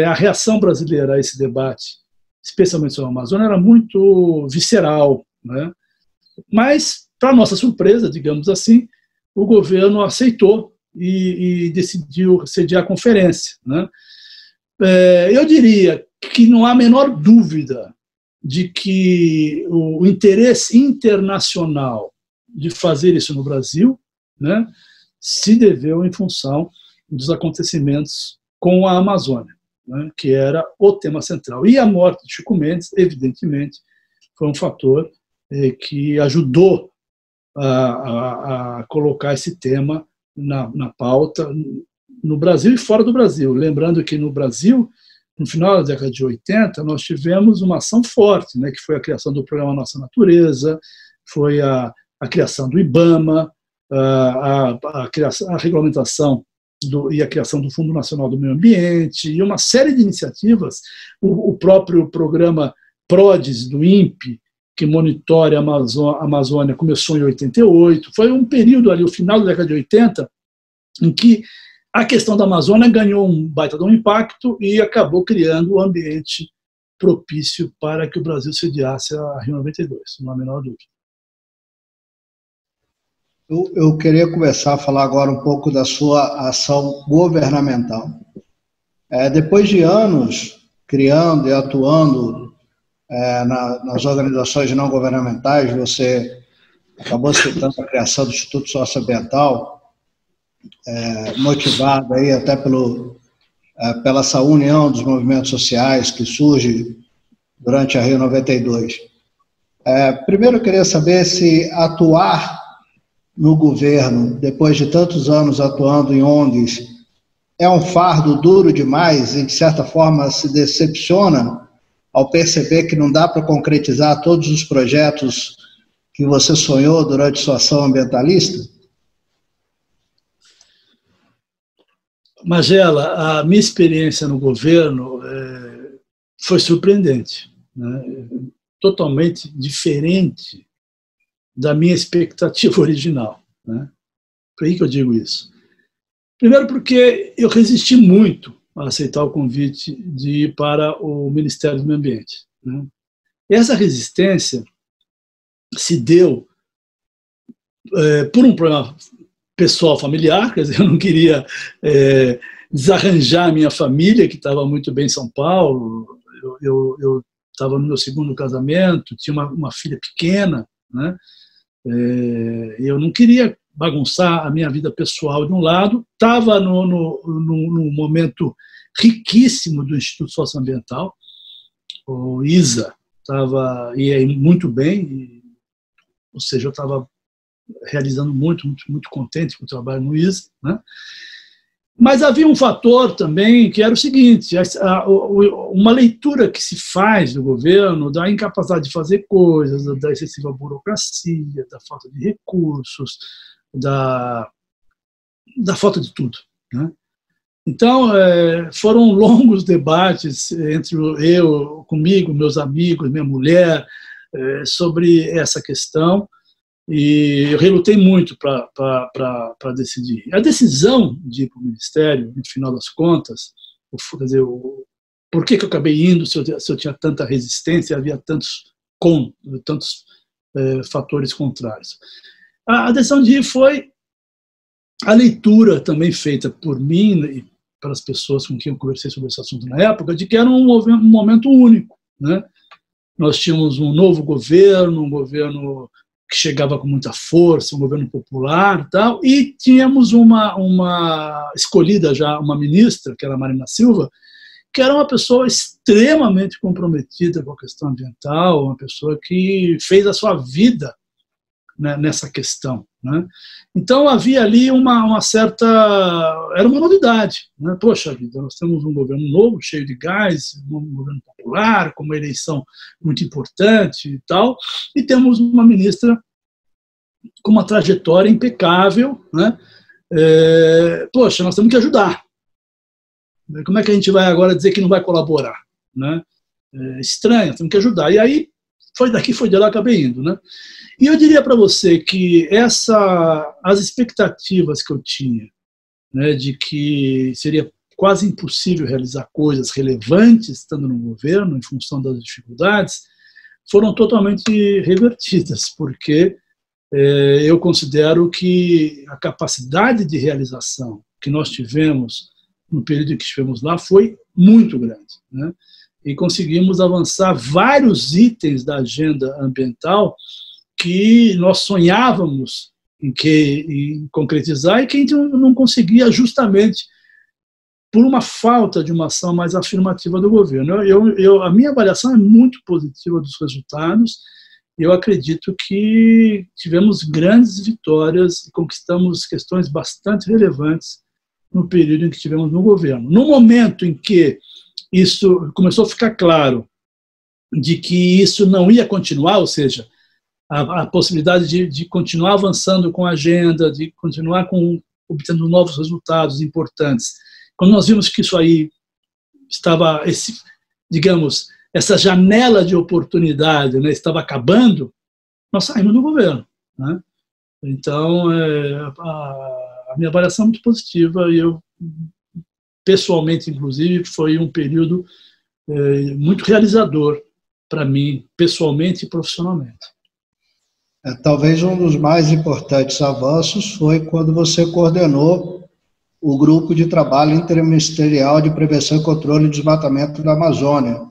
a reação brasileira a esse debate, especialmente sobre a Amazônia, era muito visceral, né? Mas, para nossa surpresa, digamos assim, o governo aceitou e decidiu sediar a conferência, né? Eu diria que não há a menor dúvida de que o interesse internacional de fazer isso no Brasil, né, se deveu em função dos acontecimentos com a Amazônia, né, que era o tema central. E a morte de Chico Mendes, evidentemente, foi um fator que ajudou a colocar esse tema na pauta no Brasil e fora do Brasil. Lembrando que no Brasil, no final da década de 80, nós tivemos uma ação forte, né, que foi a criação do Programa Nossa Natureza, foi a criação do IBAMA, a regulamentação e a criação do Fundo Nacional do Meio Ambiente, e uma série de iniciativas, o próprio programa PRODES do INPE, que monitora a Amazônia, começou em 88, foi um período ali, o final da década de 80, em que a questão da Amazônia ganhou um baita de um impacto e acabou criando um ambiente propício para que o Brasil sediasse a Rio 92, não há a menor dúvida. Eu queria começar a falar agora um pouco da sua ação governamental. Depois de anos criando e atuando nas organizações não governamentais, você acabou citando a criação do Instituto Socioambiental, motivado aí até pela essa união dos movimentos sociais que surge durante a Rio 92. Primeiro eu queria saber se atuar no governo, depois de tantos anos atuando em ONGs, é um fardo duro demais e, de certa forma, se decepciona ao perceber que não dá para concretizar todos os projetos que você sonhou durante sua ação ambientalista? Magela, a minha experiência no governo foi surpreendente, né? Totalmente diferente da minha expectativa original, né? Por que eu digo isso? Primeiro porque eu resisti muito a aceitar o convite de ir para o Ministério do Meio Ambiente, né? Essa resistência se deu por um problema pessoal familiar, quer dizer, eu não queria desarranjar a minha família, que estava muito bem em São Paulo. Eu estava no meu segundo casamento, tinha uma filha pequena, né? Eu não queria bagunçar a minha vida pessoal de um lado, estava num momento riquíssimo do Instituto Socioambiental, o ISA ia muito bem, ou seja, eu estava realizando muito contente com o trabalho no ISA, né? Mas havia um fator também que era o seguinte: uma leitura que se faz do governo da incapacidade de fazer coisas, da excessiva burocracia, da falta de recursos, da falta de tudo, né? Então, foram longos debates entre comigo, meus amigos, minha mulher, sobre essa questão, e eu relutei muito para decidir. A decisão de ir para o Ministério, no final das contas, quer dizer, por que eu acabei indo se eu tinha tanta resistência, havia tantos fatores contrários. A decisão de ir foi a leitura também feita por mim e pelas pessoas com quem eu conversei sobre esse assunto na época, de que era um momento único, né? Nós tínhamos um novo governo, um governo que chegava com muita força, um governo popular, tal, e tínhamos uma escolhida já, uma ministra, que era a Marina Silva, que era uma pessoa extremamente comprometida com a questão ambiental, uma pessoa que fez a sua vida, né, nessa questão, né? Então havia ali uma certa... era uma novidade, né? Poxa vida, nós temos um governo novo, cheio de gás, um governo popular, com uma eleição muito importante e tal, e temos uma ministra com uma trajetória impecável, né? Poxa, nós temos que ajudar. Como é que a gente vai agora dizer que não vai colaborar, né? Estranho, temos que ajudar. E aí, foi daqui, foi de lá, acabei indo, né? E eu diria para você que as expectativas que eu tinha, né, de que seria quase impossível realizar coisas relevantes estando no governo, em função das dificuldades, foram totalmente revertidas, porque eu considero que a capacidade de realização que nós tivemos no período em que estivemos lá foi muito grande, né? E conseguimos avançar vários itens da agenda ambiental que nós sonhávamos em concretizar e que a gente não conseguia justamente por uma falta de uma ação mais afirmativa do governo. A minha avaliação é muito positiva dos resultados. Eu acredito que tivemos grandes vitórias e conquistamos questões bastante relevantes no período em que estivemos no governo. No momento em que isso começou a ficar claro de que isso não ia continuar, ou seja, a possibilidade de continuar avançando com a agenda, de continuar obtendo novos resultados importantes. Quando nós vimos que isso aí estava, essa janela de oportunidade, né, estava acabando, nós saímos do governo, né? Então, a minha avaliação é muito positiva e eu, pessoalmente, inclusive, foi um período muito realizador para mim, pessoalmente e profissionalmente. Talvez um dos mais importantes avanços foi quando você coordenou o grupo de trabalho interministerial de prevenção e controle do desmatamento da Amazônia,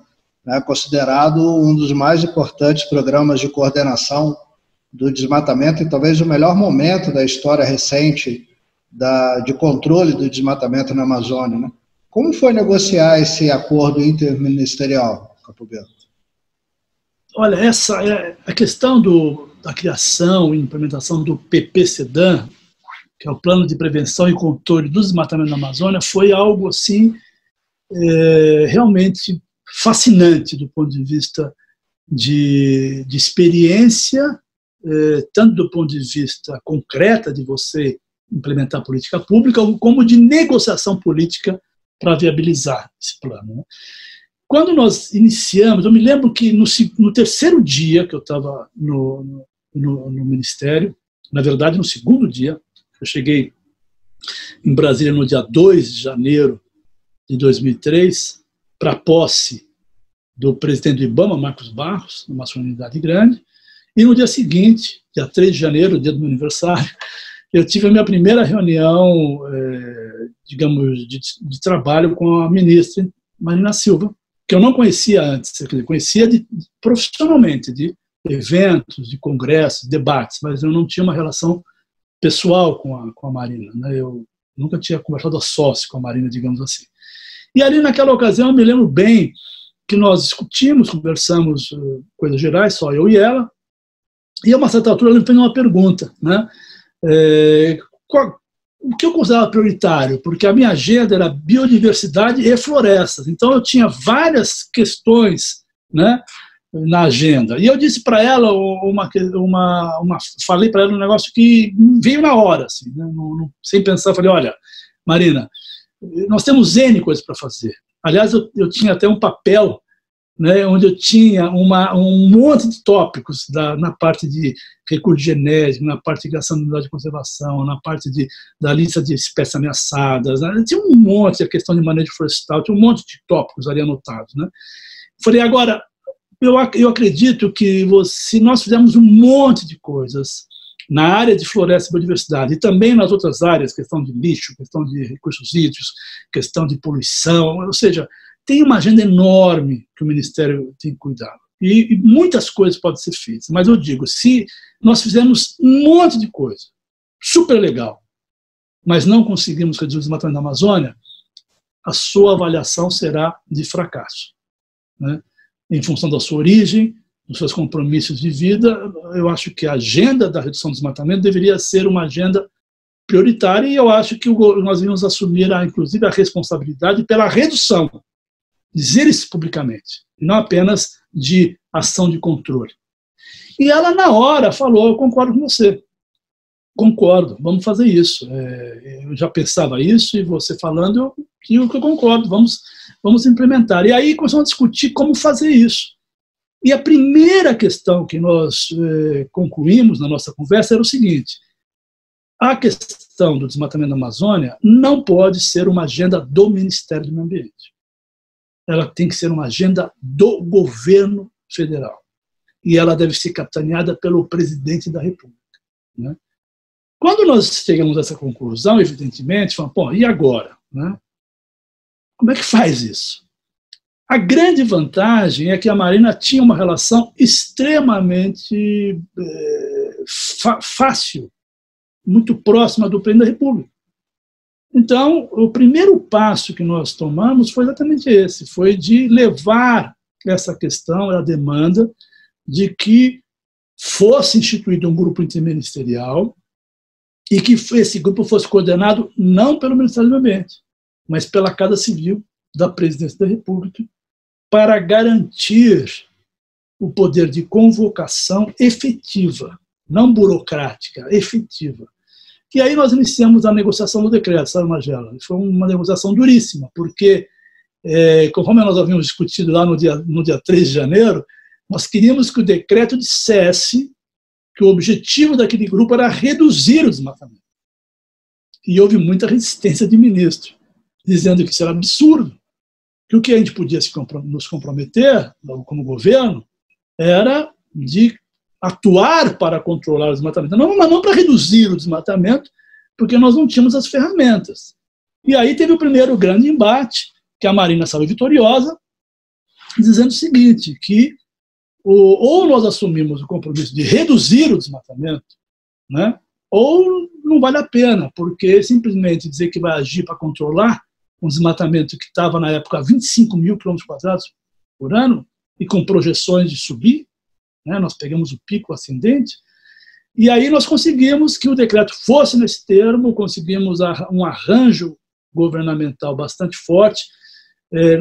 né, considerado um dos mais importantes programas de coordenação do desmatamento e talvez o melhor momento da história recente de controle do desmatamento na Amazônia, né? Como foi negociar esse acordo interministerial, Capobianco? Olha, essa é a questão da criação e implementação do PPCDAM, que é o Plano de Prevenção e Controle do Desmatamento na Amazônia, foi algo assim realmente fascinante do ponto de vista de experiência, tanto do ponto de vista concreta de você implementar política pública, como de negociação política para viabilizar esse plano, né? Quando nós iniciamos, eu me lembro que no terceiro dia que eu estava no Ministério, na verdade no segundo dia, eu cheguei em Brasília no dia 2 de janeiro de 2003, para a posse do presidente do IBAMA, Marcos Barros, numa solenidade grande, e no dia seguinte, dia 3 de janeiro, dia do meu aniversário, eu tive a minha primeira reunião, digamos, de trabalho com a ministra Marina Silva, que eu não conhecia antes, conhecia profissionalmente, de eventos, de congressos, debates, mas eu não tinha uma relação pessoal com a Marina, né? Eu nunca tinha conversado a sós com a Marina, digamos assim. E ali naquela ocasião eu me lembro bem que nós discutimos, conversamos coisas gerais, só eu e ela, e a uma certa altura ela me fez uma pergunta, né? O que eu considerava prioritário, porque a minha agenda era biodiversidade e florestas, então eu tinha várias questões, né, na agenda. E eu disse para ela, falei para ela um negócio que veio na hora, assim, né, sem pensar, falei, olha, Marina, nós temos N coisas para fazer. Aliás, eu tinha até um papel, né, onde eu tinha um monte de tópicos na parte de recurso genético, na parte de criação de unidade de conservação, na parte da lista de espécies ameaçadas, né? Tinha um monte, a questão de manejo florestal, tinha um monte de tópicos ali anotados, né? Falei, agora, eu acredito que se nós fizermos um monte de coisas na área de floresta e biodiversidade, e também nas outras áreas, questão de lixo, questão de recursos hídricos, questão de poluição, ou seja, tem uma agenda enorme que o Ministério tem que cuidar. E muitas coisas podem ser feitas. Mas eu digo, se nós fizermos um monte de coisa, super legal, mas não conseguimos reduzir o desmatamento da Amazônia, a sua avaliação será de fracasso, né? Em função da sua origem, dos seus compromissos de vida, eu acho que a agenda da redução do desmatamento deveria ser uma agenda prioritária, e eu acho que nós devíamos assumir, inclusive, a responsabilidade pela redução, dizer isso publicamente, e não apenas de ação de controle. E ela, na hora, falou, eu concordo com você, concordo, vamos fazer isso. Eu já pensava isso, e você falando, eu concordo, vamos implementar. E aí começamos a discutir como fazer isso. E a primeira questão que nós concluímos na nossa conversa era o seguinte: a questão do desmatamento da Amazônia não pode ser uma agenda do Ministério do Meio Ambiente. Ela tem que ser uma agenda do governo federal. E ela deve ser capitaneada pelo presidente da República, né? Quando nós chegamos a essa conclusão, evidentemente, falamos, pô, e agora, né? Como é que faz isso? A grande vantagem é que a Marina tinha uma relação extremamente fácil, muito próxima do presidente da República. Então, o primeiro passo que nós tomamos foi exatamente esse, foi de levar essa questão, a demanda, de que fosse instituído um grupo interministerial e que esse grupo fosse coordenado não pelo Ministério do Meio Ambiente, mas pela Casa Civil da Presidência da República, para garantir o poder de convocação efetiva, não burocrática, efetiva. E aí nós iniciamos a negociação do decreto, sabe, Magela? Foi uma negociação duríssima, porque, conforme nós havíamos discutido lá no dia 3 de janeiro, nós queríamos que o decreto dissesse que o objetivo daquele grupo era reduzir o desmatamento. E houve muita resistência de ministro, dizendo que isso era absurdo, que o que a gente podia nos comprometer, como governo, era de atuar para controlar o desmatamento, mas não para reduzir o desmatamento, porque nós não tínhamos as ferramentas. E aí teve o primeiro grande embate, que a Marina saiu vitoriosa, dizendo o seguinte, que ou nós assumimos o compromisso de reduzir o desmatamento, né, ou não vale a pena, porque simplesmente dizer que vai agir para controlar um desmatamento que estava, na época, a 25 mil km² por ano, e com projeções de subir, né, nós pegamos o pico ascendente, e aí nós conseguimos que o decreto fosse nesse termo, conseguimos um arranjo governamental bastante forte.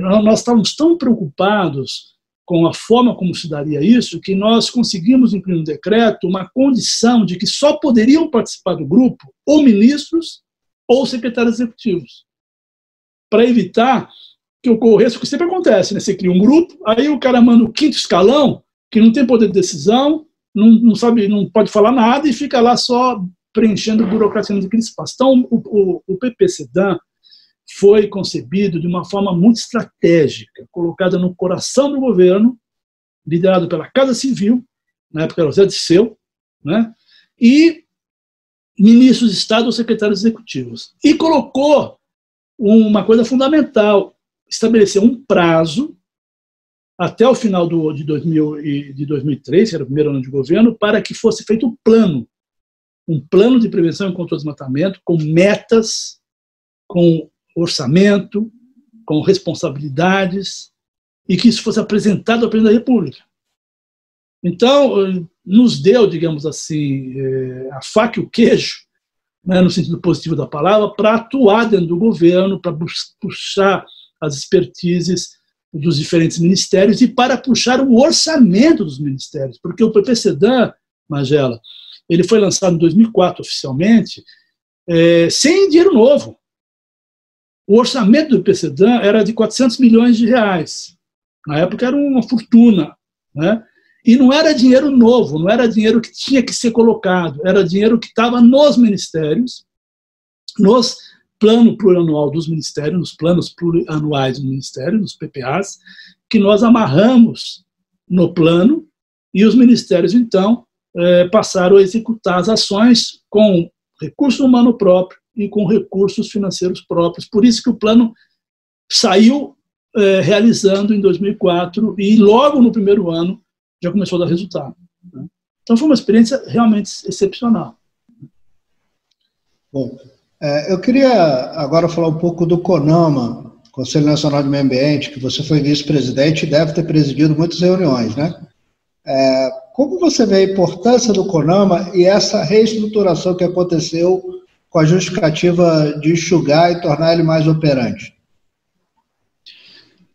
Nós estávamos tão preocupados com a forma como se daria isso, que nós conseguimos incluir no decreto uma condição de que só poderiam participar do grupo ou ministros ou secretários executivos, para evitar que ocorresse o que sempre acontece, né? Você cria um grupo, aí o cara manda o quinto escalão, que não tem poder de decisão, não sabe, não pode falar nada e fica lá só preenchendo burocracia daquele espaço. Então, o PPCDAM foi concebido de uma forma muito estratégica, colocada no coração do governo, liderado pela Casa Civil, na época era o Zé Disseu, né? E ministros de Estado ou secretários executivos. E colocou uma coisa fundamental, estabeleceu um prazo até o final de 2003, que era o primeiro ano de governo, para que fosse feito um plano de prevenção e controle do desmatamento, com metas, com orçamento, com responsabilidades, e que isso fosse apresentado ao presidente da República. Então, nos deu, digamos assim, a faca e o queijo, né, no sentido positivo da palavra, para atuar dentro do governo, para puxar as expertises dos diferentes ministérios e para puxar o orçamento dos ministérios, porque o PPCDAM, Magela, ele foi lançado em 2004 oficialmente, sem dinheiro novo. O orçamento do IPCDAN era de 400 milhões de reais. Na época era uma fortuna, né? E não era dinheiro novo, não era dinheiro que tinha que ser colocado, era dinheiro que estava nos ministérios, nos plano plurianual dos ministérios, nos planos plurianuais do ministério, nos PPAs, que nós amarramos no plano, e os ministérios, então, passaram a executar as ações com recurso humano próprio e com recursos financeiros próprios. Por isso que o plano saiu realizando em 2004, e logo no primeiro ano já começou a dar resultado, né? Então foi uma experiência realmente excepcional. Bom, eu queria agora falar um pouco do CONAMA, Conselho Nacional de Meio Ambiente, que você foi vice-presidente e deve ter presidido muitas reuniões, né? Como você vê a importância do CONAMA e essa reestruturação que aconteceu com a justificativa de enxugar e tornar ele mais operante?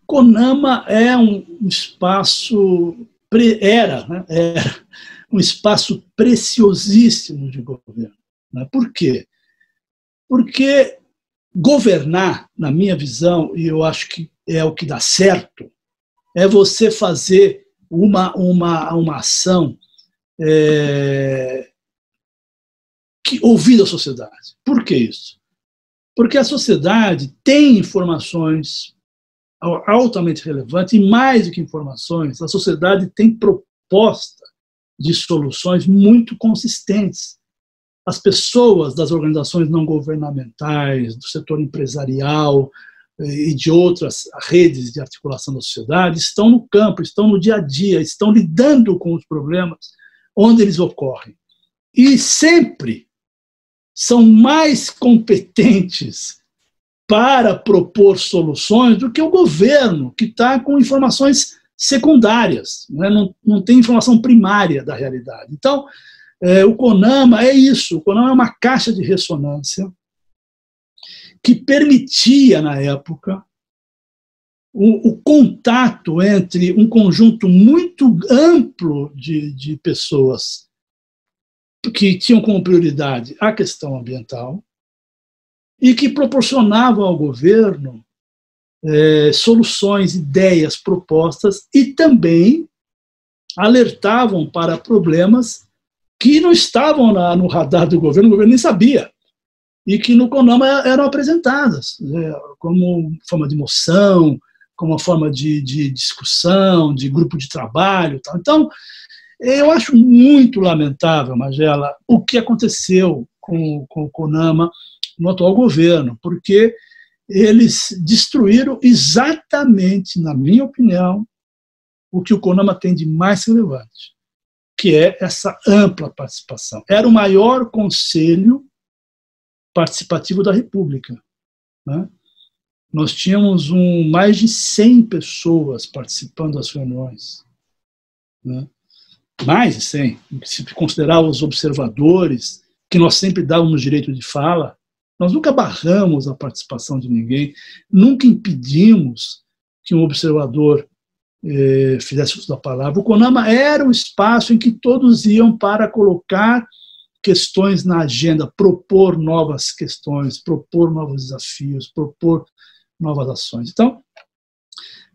CONAMA é um espaço, era um espaço preciosíssimo de governo, né? Por quê? Porque governar, na minha visão, e eu acho que é o que dá certo, é você fazer uma ação que ouvir a sociedade. Por que isso? Porque a sociedade tem informações altamente relevantes, e mais do que informações, a sociedade tem proposta de soluções muito consistentes. As pessoas das organizações não governamentais, do setor empresarial e de outras redes de articulação da sociedade estão no campo, estão no dia a dia, estão lidando com os problemas onde eles ocorrem. E sempre são mais competentes para propor soluções do que o governo, que está com informações secundárias, né? Não tem informação primária da realidade. Então, o CONAMA é isso, o CONAMA é uma caixa de ressonância que permitia, na época, o contato entre um conjunto muito amplo de pessoas que tinham como prioridade a questão ambiental e que proporcionavam ao governo soluções, ideias, propostas, e também alertavam para problemas que não estavam no radar do governo, o governo nem sabia, e que no CONAMA eram apresentadas, como forma de moção, como uma forma de discussão, de grupo de trabalho. Tal. Então, eu acho muito lamentável, Magela, o que aconteceu com o CONAMA no atual governo, porque eles destruíram exatamente, na minha opinião, o que o CONAMA tem de mais relevante, que é essa ampla participação. Era o maior conselho participativo da República, né? Nós tínhamos mais de 100 pessoas participando das reuniões, né? Mais de 100, se considerar os observadores, que nós sempre dávamos direito de fala. Nós nunca barramos a participação de ninguém, nunca impedimos que um observador fizesse uso da palavra. O CONAMA era o espaço em que todos iam para colocar questões na agenda, propor novas questões, propor novos desafios, propor novas ações. Então,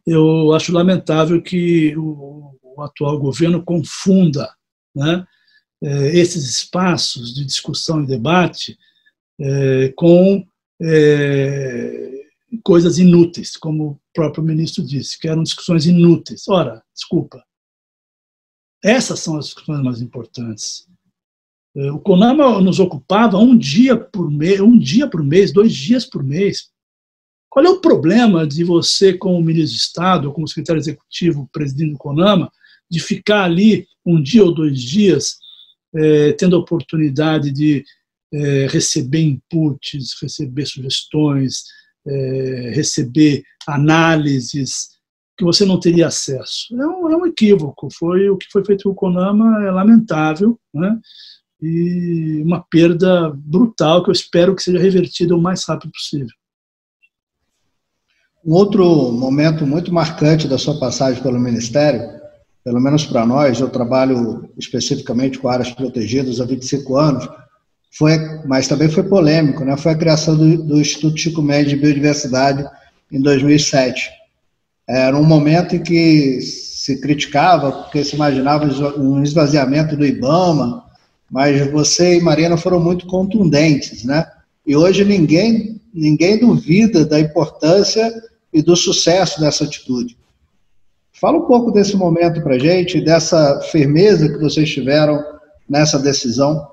eu acho lamentável que o atual governo confunda, né, esses espaços de discussão e debate com coisas inúteis, como o próprio ministro disse, que eram discussões inúteis. Ora, desculpa, essas são as discussões mais importantes. O CONAMA nos ocupava um dia por mês, 2 dias por mês. Qual é o problema de você, como ministro de Estado, ou como secretário executivo, presidindo o CONAMA, de ficar ali 1 dia ou 2 dias, tendo a oportunidade de receber inputs, receber sugestões, receber análises que você não teria acesso? É um equívoco. O que foi feito com o CONAMA é lamentável, né? E uma perda brutal que eu espero que seja revertida o mais rápido possível. Um outro momento muito marcante da sua passagem pelo Ministério, pelo menos para nós, eu trabalho especificamente com áreas protegidas há 25 anos, mas também foi polêmico, né? Foi a criação do Instituto Chico Mendes de Biodiversidade em 2007. Era um momento em que se criticava, porque se imaginava um esvaziamento do IBAMA, mas você e Marina foram muito contundentes, né? E hoje ninguém duvida da importância e do sucesso dessa atitude. Fala um pouco desse momento para a gente, dessa firmeza que vocês tiveram nessa decisão.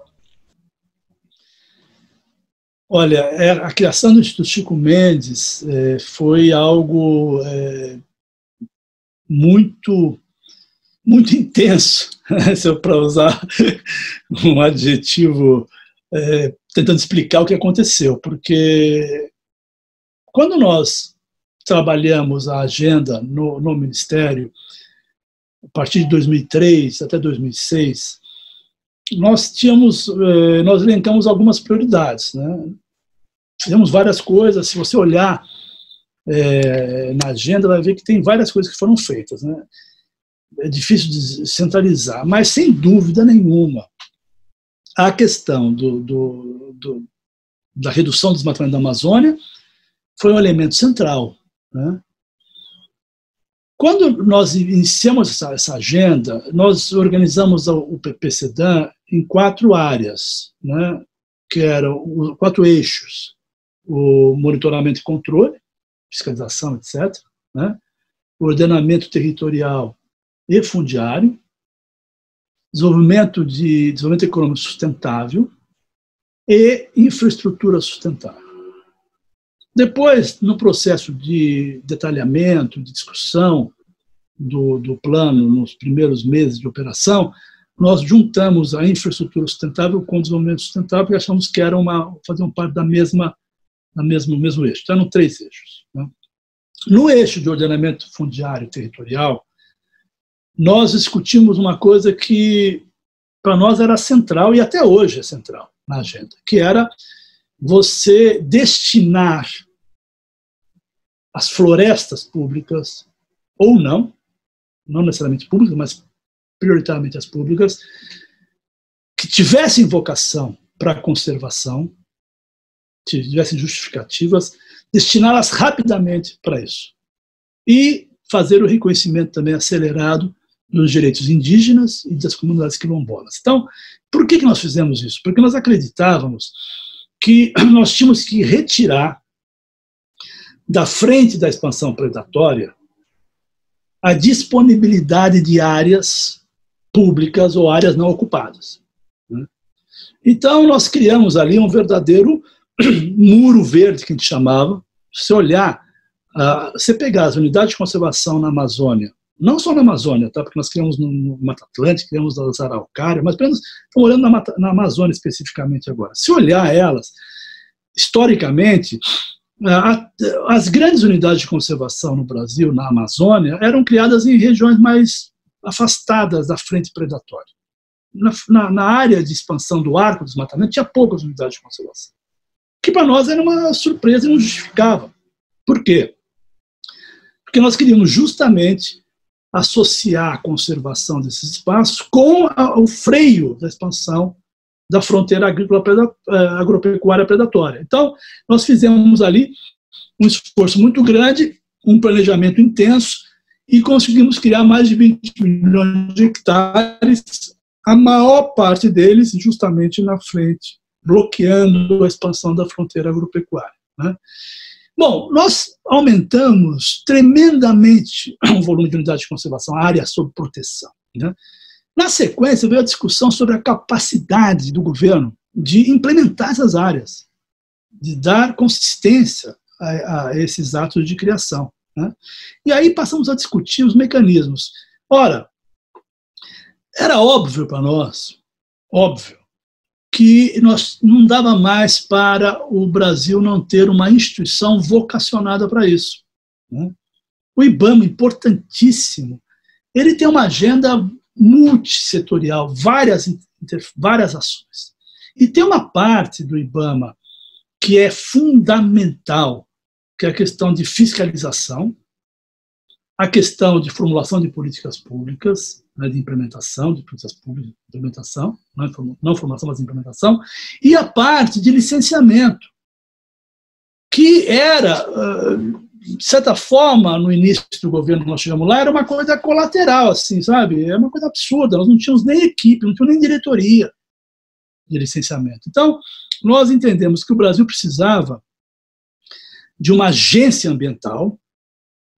Olha, a criação do Instituto Chico Mendes foi algo muito intenso, para usar um adjetivo, tentando explicar o que aconteceu, porque quando nós trabalhamos a agenda no Ministério, a partir de 2003 até 2006, nós elencamos algumas prioridades, né? Fizemos várias coisas. Se você olhar na agenda, vai ver que tem várias coisas que foram feitas, né? É difícil de centralizar, mas sem dúvida nenhuma a questão da redução do desmatamento da Amazônia foi um elemento central, né? Quando nós iniciamos essa agenda, nós organizamos o PPCDAN em 4 áreas, né, que eram 4 eixos: o monitoramento e controle, fiscalização, etc., né, o ordenamento territorial e fundiário, desenvolvimento econômico sustentável e infraestrutura sustentável. Depois, no processo de detalhamento, de discussão do plano, nos primeiros meses de operação, nós juntamos a infraestrutura sustentável com o desenvolvimento sustentável, porque achamos que faziam parte do mesmo eixo. Então, eram 3 eixos, né? No eixo de ordenamento fundiário e territorial, nós discutimos uma coisa que, para nós, era central, e até hoje é central na agenda, que era você destinar as florestas públicas, ou não necessariamente públicas, mas prioritariamente as públicas, que tivessem vocação para a conservação, tivessem justificativas, destiná-las rapidamente para isso. E fazer o reconhecimento também acelerado dos direitos indígenas e das comunidades quilombolas. Então, por que nós fizemos isso? Porque nós acreditávamos que nós tínhamos que retirar da frente da expansão predatória a disponibilidade de áreas públicas ou áreas não ocupadas, né? Então, nós criamos ali um verdadeiro muro verde, que a gente chamava. Se olhar, você pegar as unidades de conservação na Amazônia, não só na Amazônia, tá? Porque nós criamos no Mata Atlântica, criamos nas Araucárias, mas estamos olhando na Amazônia especificamente agora. Se olhar elas, historicamente, as grandes unidades de conservação no Brasil, na Amazônia, eram criadas em regiões mais afastadas da frente predatória. Na área de expansão do arco do desmatamento, tinha poucas unidades de conservação, que para nós era uma surpresa e não justificava. Por quê? Porque nós queríamos justamente associar a conservação desses espaços com o freio da expansão da fronteira agropecuária predatória. Então, nós fizemos ali um esforço muito grande, um planejamento intenso, e conseguimos criar mais de 20 milhões de hectares, a maior parte deles justamente na frente, bloqueando a expansão da fronteira agropecuária, né? Bom, nós aumentamos tremendamente o volume de unidades de conservação, a área sob proteção, né? Na sequência, veio a discussão sobre a capacidade do governo de implementar essas áreas, de dar consistência a esses atos de criação, né? E aí passamos a discutir os mecanismos. Ora, era óbvio para nós, que não dava mais para o Brasil não ter uma instituição vocacionada para isso, né? O IBAMA, importantíssimo, ele tem uma agenda multissetorial, várias ações. E tem uma parte do IBAMA que é fundamental, que é a questão de fiscalização, a questão de formulação de políticas públicas né, de implementação, de políticas públicas, de implementação, não formação, mas implementação, e a parte de licenciamento, que era, de certa forma, no início do governo que nós chegamos lá, era uma coisa colateral, assim, sabe? É uma coisa absurda, nós não tínhamos nem equipe, não tínhamos nem diretoria de licenciamento. Então, nós entendemos que o Brasil precisava de uma agência ambiental,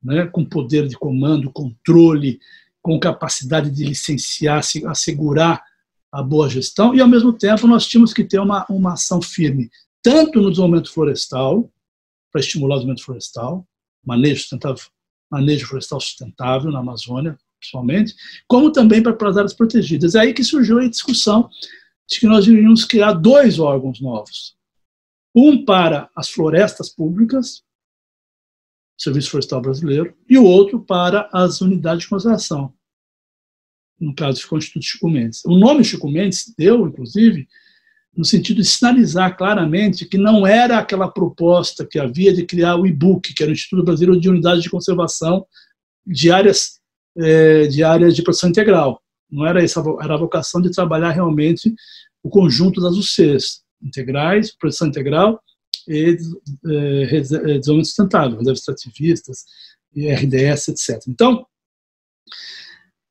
né, com poder de comando, controle, com capacidade de licenciar, assegurar a boa gestão, e, ao mesmo tempo, nós tínhamos que ter uma ação firme, tanto no desenvolvimento florestal, para estimular o desenvolvimento florestal, manejo florestal sustentável na Amazônia, principalmente, como também para as áreas protegidas. É aí que surgiu a discussão de que nós deveríamos criar 2 órgãos novos. Um para as florestas públicas, o Serviço Florestal Brasileiro, e o outro para as unidades de conservação. No caso, ficou o Instituto Chico Mendes. O nome Chico Mendes deu, inclusive, no sentido de sinalizar claramente que não era aquela proposta que havia de criar o IBUC, que era o Instituto Brasileiro de Unidades de Conservação de áreas de produção integral. Não era essa, era a vocação de trabalhar realmente o conjunto das UCs, integrais, produção integral e desenvolvimento sustentável, reservas extrativistas, RDS, etc. Então,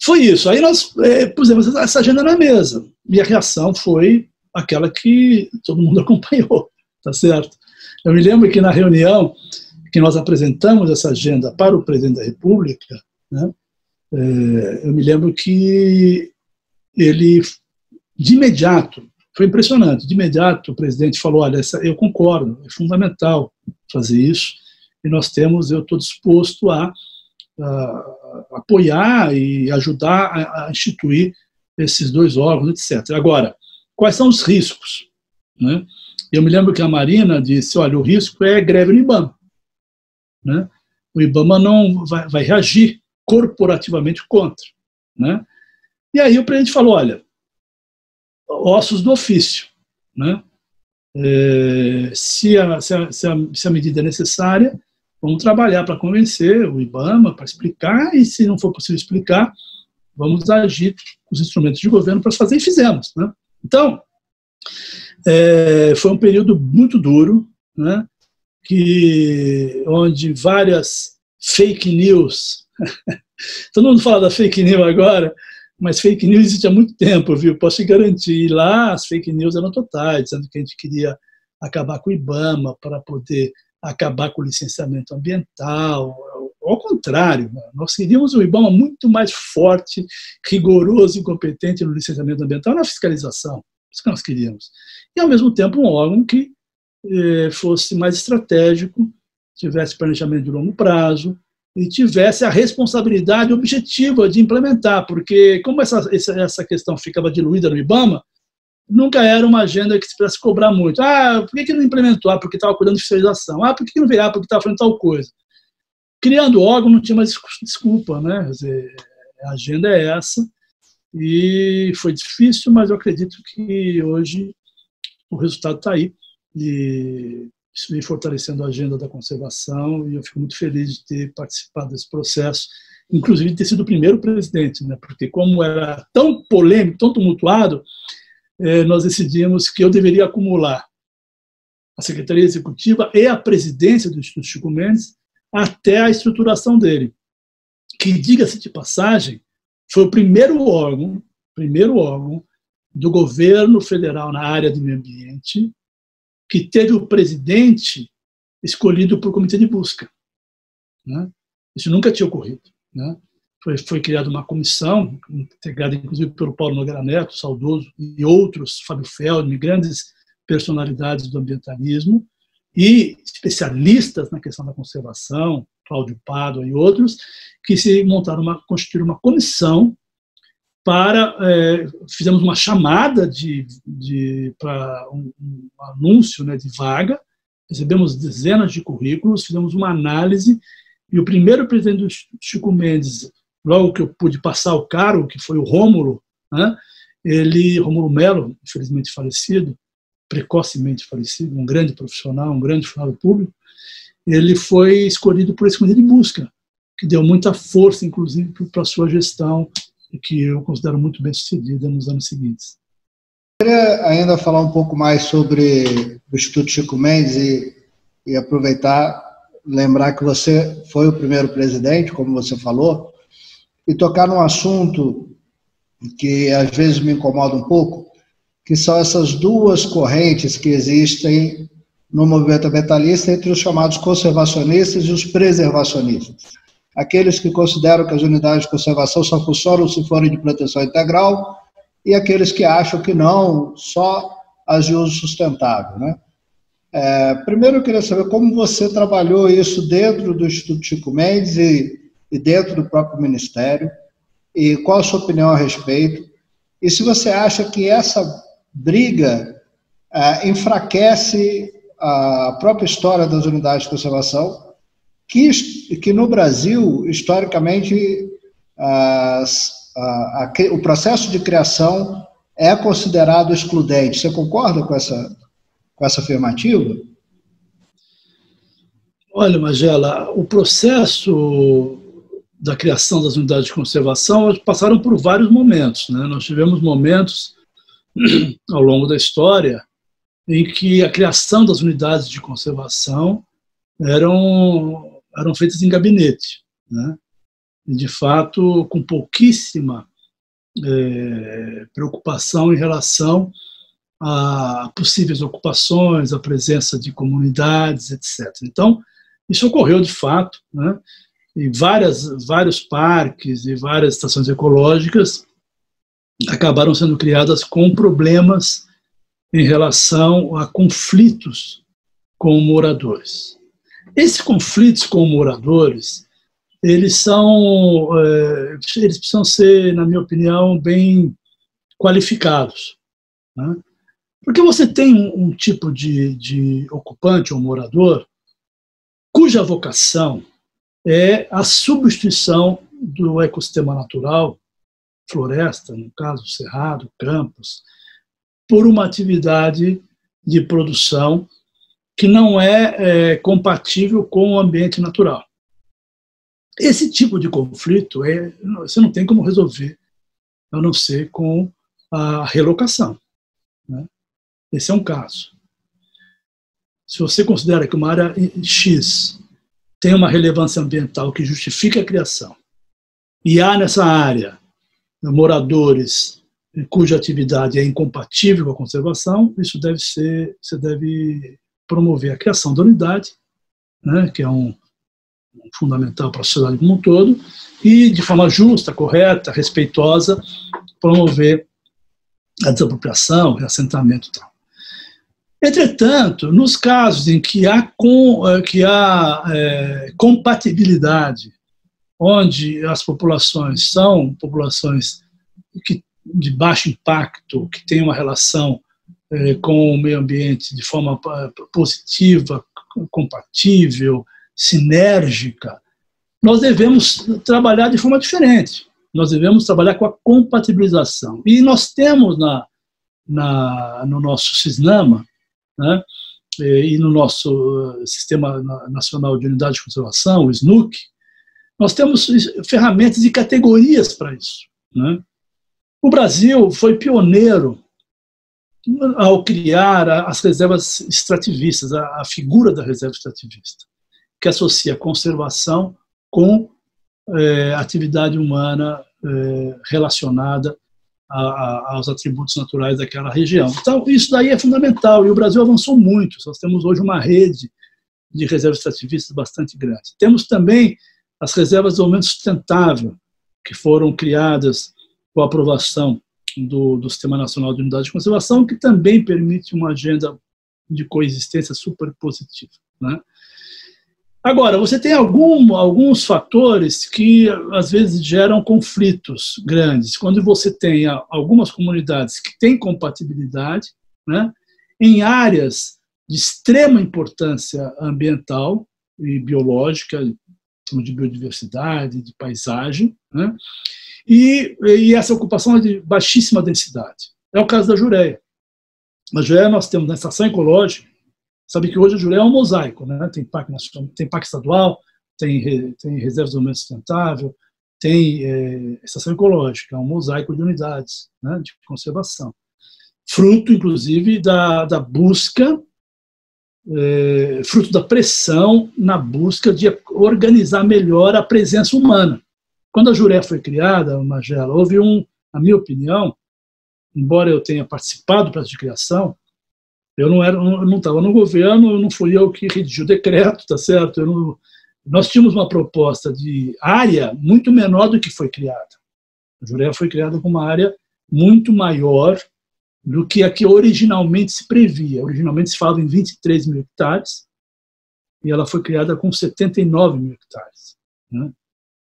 foi isso. Aí nós pusemos essa agenda na mesa. E a reação foi aquela que todo mundo acompanhou, tá certo? Eu me lembro que na reunião que nós apresentamos essa agenda para o presidente da República, né, eu me lembro que ele, de imediato, foi impressionante, de imediato o presidente falou, olha, eu concordo, é fundamental fazer isso, e eu estou disposto a apoiar e ajudar a instituir esses 2 órgãos, etc. Agora, quais são os riscos? Né? Eu me lembro que a Marina disse, olha, o risco é greve no IBAMA. Né? O IBAMA não vai reagir corporativamente contra. Né? E aí o presidente falou, olha, ossos do ofício. Né? Se a medida é necessária, vamos trabalhar para convencer o IBAMA, para explicar, e se não for possível explicar, vamos agir com os instrumentos de governo para fazer, e fizemos. Né? Então, foi um período muito duro, né, onde várias fake news, todo mundo fala da fake news agora, mas fake news existe há muito tempo, viu? Posso te garantir, lá as fake news eram totais, dizendo que a gente queria acabar com o IBAMA para poder acabar com o licenciamento ambiental. Ao contrário, nós queríamos um IBAMA muito mais forte, rigoroso e competente no licenciamento ambiental e na fiscalização. Isso que nós queríamos. E, ao mesmo tempo, um órgão que fosse mais estratégico, tivesse planejamento de longo prazo e tivesse a responsabilidade objetiva de implementar, porque como essa questão ficava diluída no IBAMA, nunca era uma agenda que se pudesse cobrar muito. Por que não implementou? Porque estava cuidando de fiscalização. Por que não veio? Porque estava fazendo tal coisa. Criando órgão não tinha mais desculpa, né? Quer dizer, a agenda é essa, e foi difícil, mas eu acredito que hoje o resultado está aí, e isso vem fortalecendo a agenda da conservação, e eu fico muito feliz de ter participado desse processo, inclusive de ter sido o primeiro presidente, né? Porque como era tão polêmico, tão tumultuado, nós decidimos que eu deveria acumular a Secretaria Executiva e a presidência do Instituto Chico Mendes até a estruturação dele, que, diga-se de passagem, foi o primeiro órgão do governo federal na área do meio ambiente que teve o presidente escolhido por comitê de busca. Né? Isso nunca tinha ocorrido. Né? Foi criada uma comissão, integrada inclusive pelo Paulo Nogueira Neto, saudoso, e outros, Fábio Feldman, grandes personalidades do ambientalismo, e especialistas na questão da conservação, Cláudio Pádua e outros, que constituíram uma comissão fizemos uma chamada para um anúncio, né, de vaga, recebemos dezenas de currículos, fizemos uma análise, e o primeiro presidente do Chico Mendes, logo que eu pude passar o cargo, que foi o Rômulo, né, Rômulo Melo, infelizmente falecido, precocemente falecido, um grande profissional, um grande funcionário público, ele foi escolhido por esse comitê de busca, que deu muita força, inclusive, para a sua gestão que eu considero muito bem sucedida nos anos seguintes. Eu queria ainda falar um pouco mais sobre o Instituto Chico Mendes e aproveitar, lembrar que você foi o primeiro presidente, como você falou, e tocar num assunto que às vezes me incomoda um pouco, que são essas duas correntes que existem no movimento ambientalista entre os chamados conservacionistas e os preservacionistas. Aqueles que consideram que as unidades de conservação só funcionam se forem de proteção integral e aqueles que acham que não, só as de uso sustentável, né? Primeiro eu queria saber como você trabalhou isso dentro do Instituto Chico Mendes e dentro do próprio Ministério, e qual a sua opinião a respeito, e se você acha que essa briga enfraquece a própria história das unidades de conservação, que no Brasil, historicamente, o processo de criação é considerado excludente. Você concorda com essa afirmativa? Olha, Magela, o processo da criação das unidades de conservação passaram por vários momentos, né? Nós tivemos momentos ao longo da história em que a criação das unidades de conservação eram feitas em gabinete, né? E, de fato, com pouquíssima preocupação em relação a possíveis ocupações, a presença de comunidades, etc. Então, isso ocorreu de fato, né? E vários parques e várias estações ecológicas acabaram sendo criadas com problemas em relação a conflitos com moradores. Esses conflitos com moradores, eles precisam ser, na minha opinião, bem qualificados, né? Porque você tem um tipo de ocupante ou morador cuja vocação é a substituição do ecossistema natural, floresta, no caso, cerrado, campos, por uma atividade de produção que não é compatível com o ambiente natural. Esse tipo de conflito você não tem como resolver, a não ser com a relocação, né? Esse é um caso. Se você considera que uma área X tem uma relevância ambiental que justifica a criação, e há nessa área moradores cuja atividade é incompatível com a conservação, você deve promover a criação da unidade, né, que é fundamental para a sociedade como um todo, e de forma justa, correta, respeitosa, promover a desapropriação, o reassentamento e tal. Entretanto, nos casos em que há compatibilidade, onde as populações são populações de baixo impacto, que têm uma relação com o meio ambiente de forma positiva, compatível, sinérgica, nós devemos trabalhar de forma diferente. Nós devemos trabalhar com a compatibilização. E nós temos no nosso SISNAMA, né, e no nosso Sistema Nacional de Unidade de Conservação, o SNUC, nós temos ferramentas e categorias para isso, né? O Brasil foi pioneiro ao criar as reservas extrativistas, a figura da reserva extrativista, que associa conservação com atividade humana relacionada aos atributos naturais daquela região. Então, isso daí é fundamental, e o Brasil avançou muito. Nós temos hoje uma rede de reservas extrativistas bastante grande. Temos também as reservas de desenvolvimento sustentável, que foram criadas com a aprovação do Sistema Nacional de Unidade de Conservação, que também permite uma agenda de coexistência super positiva, né? Agora, você tem alguns fatores que, às vezes, geram conflitos grandes. Quando você tem algumas comunidades que têm compatibilidade, né, em áreas de extrema importância ambiental e biológica, de biodiversidade, de paisagem, né, e essa ocupação é de baixíssima densidade. É o caso da Jureia. Na Jureia nós temos na estação ecológica, sabe que hoje a Jureia é um mosaico, né? Tem parque nacional, tem parque estadual, tem reservas de desenvolvimento sustentável, tem estação ecológica, é um mosaico de unidades, né, de conservação. Fruto, inclusive, da busca, fruto da pressão na busca de organizar melhor a presença humana. Quando a Juré foi criada, Magela, houve na minha opinião, embora eu tenha participado do processo de criação, eu não estava no governo, não fui eu que redigi o decreto, tá certo? Nós tínhamos uma proposta de área muito menor do que foi criada. A Juré foi criada com uma área muito maior do que a que originalmente se previa. Originalmente se falava em 23 mil hectares, e ela foi criada com 79 mil hectares. Né?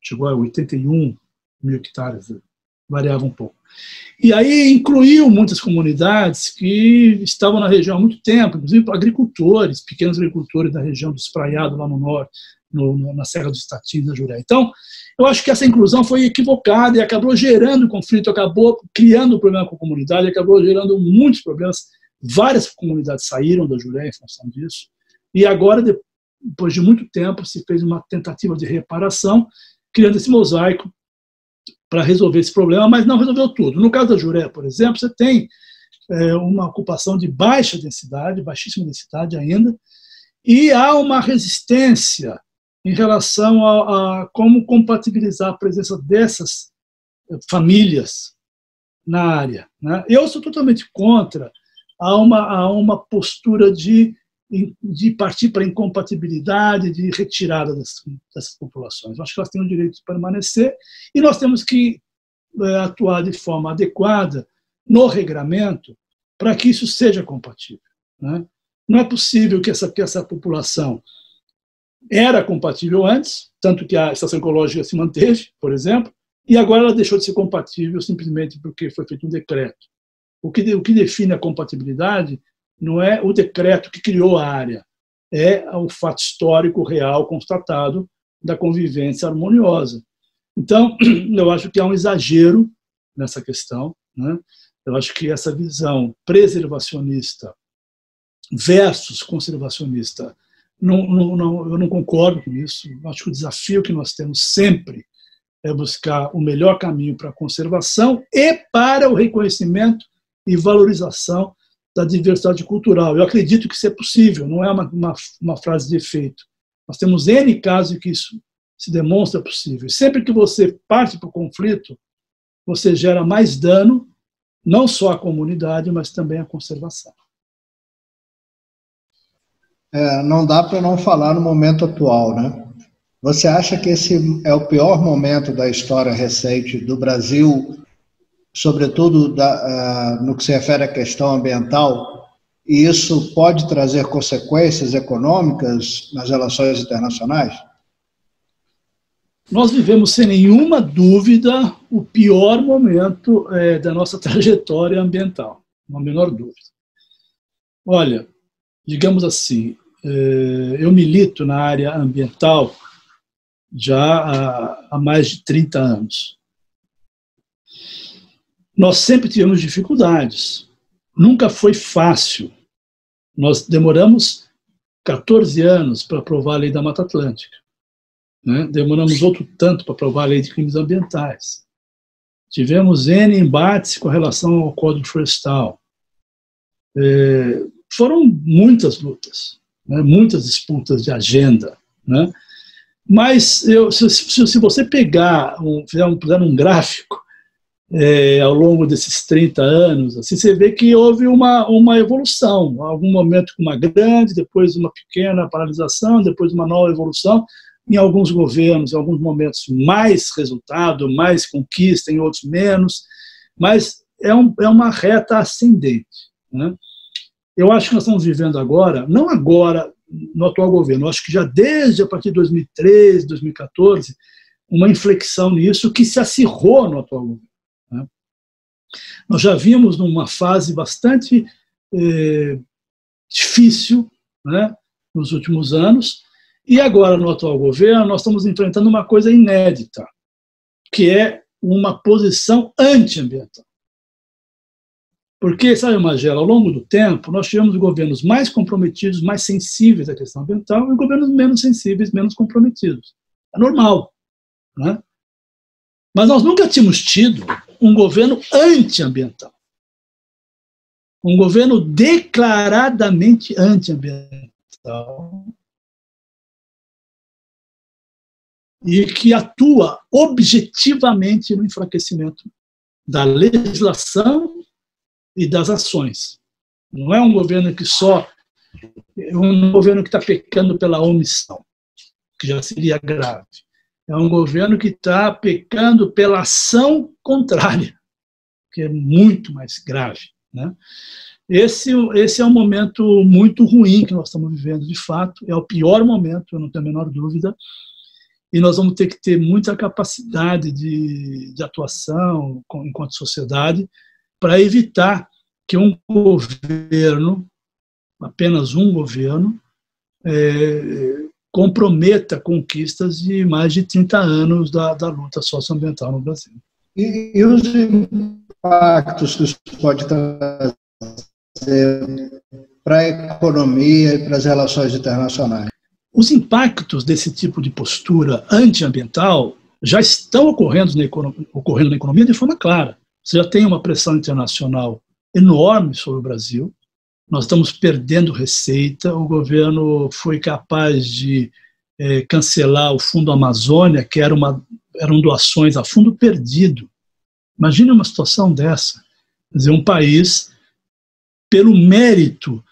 Chegou a 81 mil hectares, variava um pouco. E aí incluiu muitas comunidades que estavam na região há muito tempo, inclusive agricultores, pequenos agricultores da região do Espraiado, lá no norte, na Serra do Estatim, da Juré. Então, eu acho que essa inclusão foi equivocada e acabou gerando conflito, acabou criando problema com a comunidade, acabou gerando muitos problemas. Várias comunidades saíram da Juré em função disso. E agora, depois de muito tempo, se fez uma tentativa de reparação, criando esse mosaico para resolver esse problema, mas não resolveu tudo. No caso da Juré, por exemplo, você tem uma ocupação de baixa densidade, baixíssima densidade ainda, e há uma resistência em relação a como compatibilizar a presença dessas famílias na área. Né? Eu sou totalmente contra a uma postura de partir para a incompatibilidade, de retirada dessas populações. Eu acho que elas têm o direito de permanecer e nós temos que atuar de forma adequada no regramento para que isso seja compatível. Né? Não é possível que essa população era compatível antes, tanto que a estação ecológica se manteve, por exemplo, e agora ela deixou de ser compatível simplesmente porque foi feito um decreto. O que define a compatibilidade não é o decreto que criou a área, é o fato histórico real constatado da convivência harmoniosa. Então, eu acho que há um exagero nessa questão, né? Eu acho que essa visão preservacionista versus conservacionista, eu não concordo com isso. Eu acho que o desafio que nós temos sempre é buscar o melhor caminho para a conservação e para o reconhecimento e valorização da diversidade cultural. Eu acredito que isso é possível, não é uma frase de efeito. Nós temos N casos em que isso se demonstra possível. Sempre que você parte para o conflito, você gera mais dano, não só à comunidade, mas também à conservação. Não dá para não falar no momento atual, né? Você acha que esse é o pior momento da história recente do Brasil, sobretudo no que se refere à questão ambiental, e isso pode trazer consequências econômicas nas relações internacionais? Nós vivemos, sem nenhuma dúvida, o pior momento da nossa trajetória ambiental, não há a menor dúvida. Olha, digamos assim, eu milito na área ambiental já há mais de 30 anos. Nós sempre tivemos dificuldades, nunca foi fácil. Nós demoramos 14 anos para aprovar a Lei da Mata Atlântica, né? Demoramos outro tanto para aprovar a Lei de Crimes Ambientais. Tivemos N embates com relação ao Código Florestal. Foram muitas lutas, né? Muitas disputas de agenda, né? Mas se você fizer um gráfico ao longo desses 30 anos, assim, você vê que houve uma evolução, algum momento com uma grande, depois uma pequena paralisação, depois uma nova evolução, em alguns governos, em alguns momentos mais resultado, mais conquista, em outros menos, mas é uma reta ascendente, né? Eu acho que nós estamos vivendo agora, não agora no atual governo, eu acho que já desde a partir de 2013, 2014, uma inflexão nisso que se acirrou no atual governo. Né? Nós já vimos numa fase bastante difícil, né, nos últimos anos, e agora no atual governo nós estamos enfrentando uma coisa inédita, que é uma posição antiambiental. Porque, sabe, Magela, ao longo do tempo, nós tivemos governos mais comprometidos, mais sensíveis à questão ambiental, e governos menos sensíveis, menos comprometidos. É normal, né? Mas nós nunca tínhamos tido um governo antiambiental. Um governo declaradamente antiambiental e que atua objetivamente no enfraquecimento da legislação e das ações. Não é um governo que só... É um governo que está pecando pela omissão, que já seria grave. É um governo que está pecando pela ação contrária, que é muito mais grave, né? Esse é um momento muito ruim que nós estamos vivendo, de fato. É o pior momento, eu não tenho a menor dúvida. E nós vamos ter que ter muita capacidade de atuação enquanto sociedade para evitar que um governo, apenas um governo, comprometa conquistas de mais de 30 anos da luta socioambiental no Brasil. E os impactos que isso pode trazer para a economia e para as relações internacionais? Os impactos desse tipo de postura antiambiental já estão ocorrendo na economia de forma clara. Você já tem uma pressão internacional enorme sobre o Brasil, nós estamos perdendo receita, o governo foi capaz de cancelar o Fundo Amazônia, que eram doações a fundo perdido. Imagine uma situação dessa. Quer dizer, um país, pelo mérito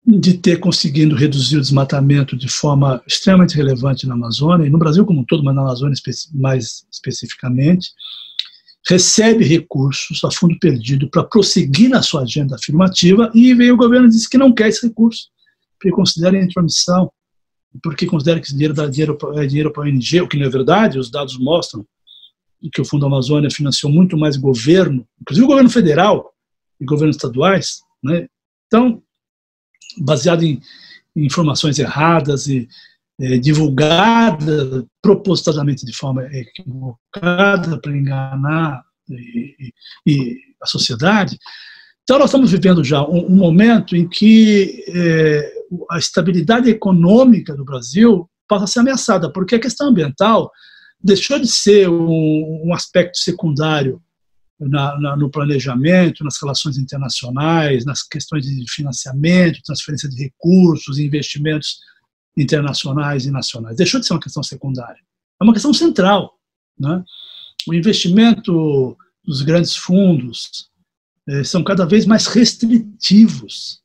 de ter conseguido reduzir o desmatamento de forma extremamente relevante na Amazônia, e no Brasil como um todo, mas na Amazônia mais especificamente, recebe recursos a fundo perdido para prosseguir na sua agenda afirmativa, e veio o governo e disse que não quer esse recurso, porque considera intromissão, porque considera que esse dinheiro é dinheiro para a ONG, o que não é verdade. Os dados mostram que o Fundo Amazônia financiou muito mais governo, inclusive o governo federal e governos estaduais, né? Então, baseado em informações erradas e divulgadas propositadamente de forma equivocada para enganar a sociedade. Então, nós estamos vivendo já um momento em que a estabilidade econômica do Brasil passa a ser ameaçada, porque a questão ambiental deixou de ser um aspecto secundário no planejamento, nas relações internacionais, nas questões de financiamento, transferência de recursos, investimentos internacionais e nacionais. Deixou de ser uma questão secundária. É uma questão central, né? O investimento dos grandes fundos são cada vez mais restritivos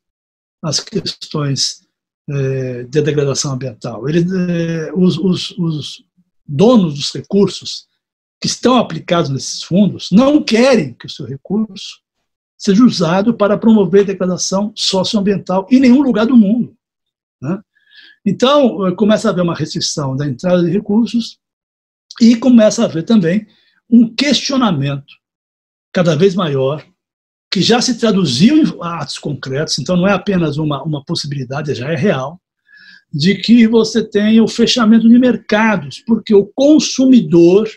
às questões de degradação ambiental. Os donos dos recursos que estão aplicados nesses fundos não querem que o seu recurso seja usado para promover degradação socioambiental em nenhum lugar do mundo, né? Então, começa a haver uma restrição da entrada de recursos e começa a haver também um questionamento cada vez maior, que já se traduziu em atos concretos, então não é apenas uma possibilidade, já é real, de que você tenha o fechamento de mercados, porque o consumidor,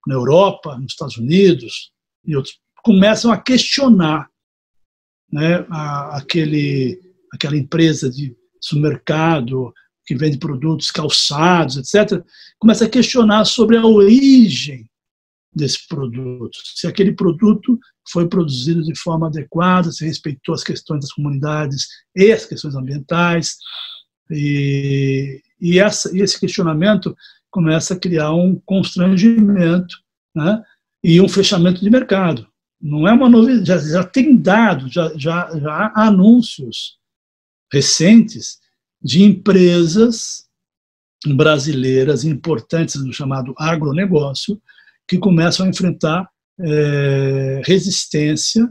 na Europa, nos Estados Unidos e outros, começam a questionar, né, aquela empresa de supermercado que vende produtos, calçados, etc., começa a questionar sobre a origem desse produto, se aquele produto foi produzido de forma adequada, se respeitou as questões das comunidades e as questões ambientais, e esse questionamento começa a criar um constrangimento, né, e um fechamento de mercado. Não é uma novidade, já tem dados, já há anúncios recentes de empresas brasileiras importantes do chamado agronegócio que começam a enfrentar resistência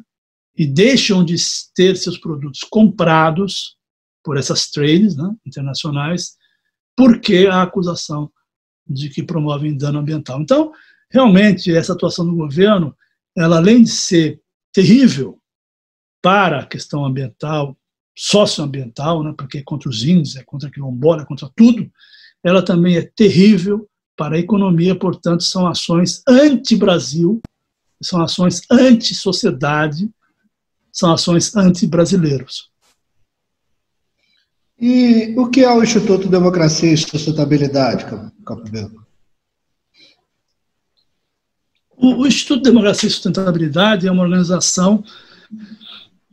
e deixam de ter seus produtos comprados por essas trades, né, internacionais, porque a acusação de que promovem dano ambiental. Então, realmente, essa atuação do governo, ela, além de ser terrível para a questão ambiental, socioambiental, né, porque é contra os índios, é contra a quilombola, é contra tudo, ela também é terrível para a economia, portanto, são ações anti-Brasil, são ações anti-sociedade, são ações anti-brasileiros. E o que é o Instituto Democracia e Sustentabilidade, Capobianco? O Instituto de Democracia e Sustentabilidade é uma organização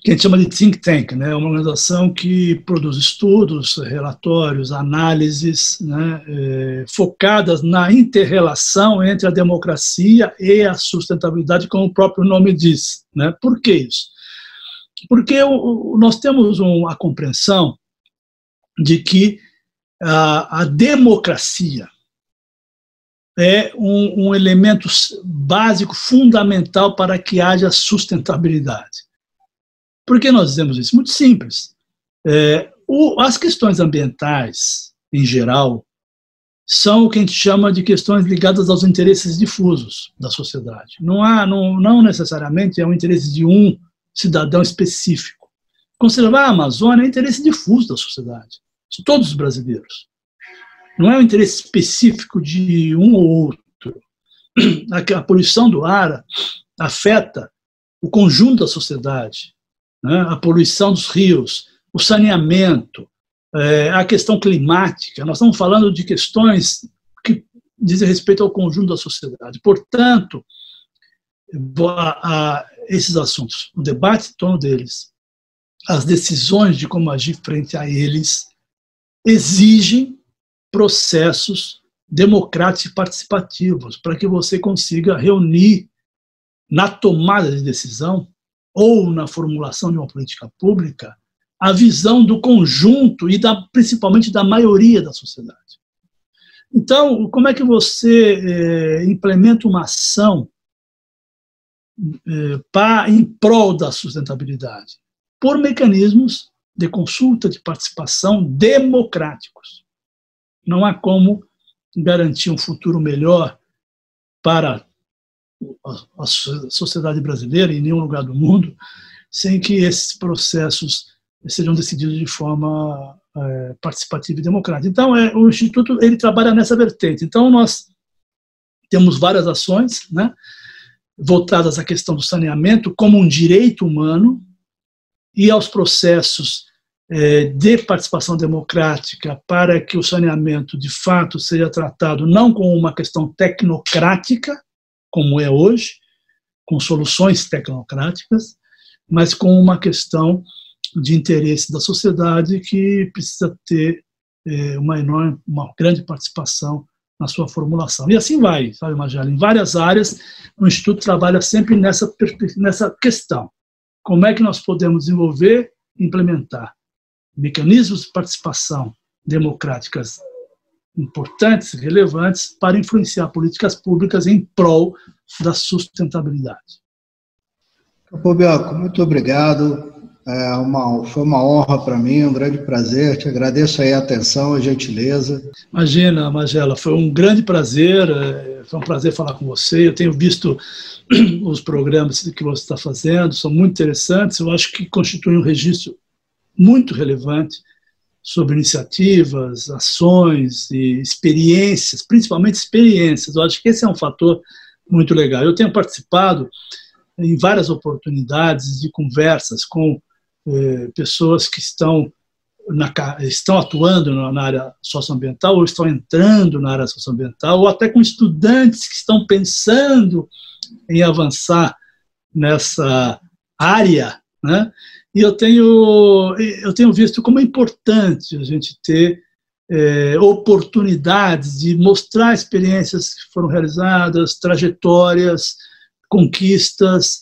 que a gente chama de think tank, né? É uma organização que produz estudos, relatórios, análises, né, focadas na inter-relação entre a democracia e a sustentabilidade, como o próprio nome diz, né? Por que isso? Porque nós temos a compreensão de que a democracia é um elemento básico, fundamental para que haja sustentabilidade. Por que nós dizemos isso? Muito simples. As questões ambientais, em geral, são o que a gente chama de questões ligadas aos interesses difusos da sociedade. Não necessariamente é um interesse de um cidadão específico. Conservar a Amazônia é interesse difuso da sociedade, de todos os brasileiros. Não é um interesse específico de um ou outro. A poluição do ar afeta o conjunto da sociedade, né? A poluição dos rios, o saneamento, a questão climática. Nós estamos falando de questões que dizem respeito ao conjunto da sociedade. Portanto, esses assuntos, o debate em torno deles, as decisões de como agir frente a eles, exigem processos democráticos e participativos para que você consiga reunir na tomada de decisão ou na formulação de uma política pública a visão do conjunto e principalmente da maioria da sociedade. Então, como é que você implementa uma ação em prol da sustentabilidade? Por mecanismos de consulta, de participação democráticos. Não há como garantir um futuro melhor para a sociedade brasileira em nenhum lugar do mundo sem que esses processos sejam decididos de forma participativa e democrática. Então, o Instituto ele trabalha nessa vertente. Então, nós temos várias ações, né, voltadas à questão do saneamento como um direito humano e aos processos de participação democrática para que o saneamento, de fato, seja tratado não como uma questão tecnocrática, como é hoje, com soluções tecnocráticas, mas com uma questão de interesse da sociedade que precisa ter uma grande participação na sua formulação. E assim vai, sabe, Magela? Em várias áreas, o Instituto trabalha sempre nessa questão. Como é que nós podemos desenvolver e implementar mecanismos de participação democráticas importantes, relevantes, para influenciar políticas públicas em prol da sustentabilidade. Capobianco, muito obrigado. Foi uma honra para mim, um grande prazer. Te agradeço aí a atenção, a gentileza. Imagina, Magela, foi um grande prazer. Foi um prazer falar com você. Eu tenho visto os programas que você está fazendo, são muito interessantes. Eu acho que constituem um registro muito relevante sobre iniciativas, ações e experiências, principalmente experiências. Eu acho que esse é um fator muito legal. Eu tenho participado em várias oportunidades de conversas com pessoas que estão atuando na área socioambiental ou estão entrando na área socioambiental, ou até com estudantes que estão pensando em avançar nessa área, né? E eu tenho visto como é importante a gente ter oportunidades de mostrar experiências que foram realizadas, trajetórias, conquistas,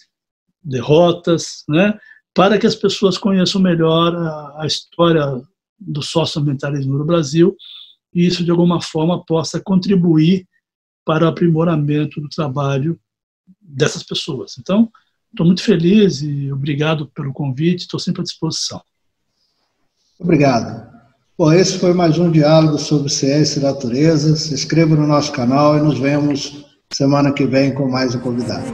derrotas, né, para que as pessoas conheçam melhor a história do socioambientalismo no Brasil e isso, de alguma forma, possa contribuir para o aprimoramento do trabalho dessas pessoas. Então, estou muito feliz e obrigado pelo convite, estou sempre à disposição. Obrigado. Bom, esse foi mais um diálogo sobre ciência e natureza. Se inscreva no nosso canal e nos vemos semana que vem com mais um convidado.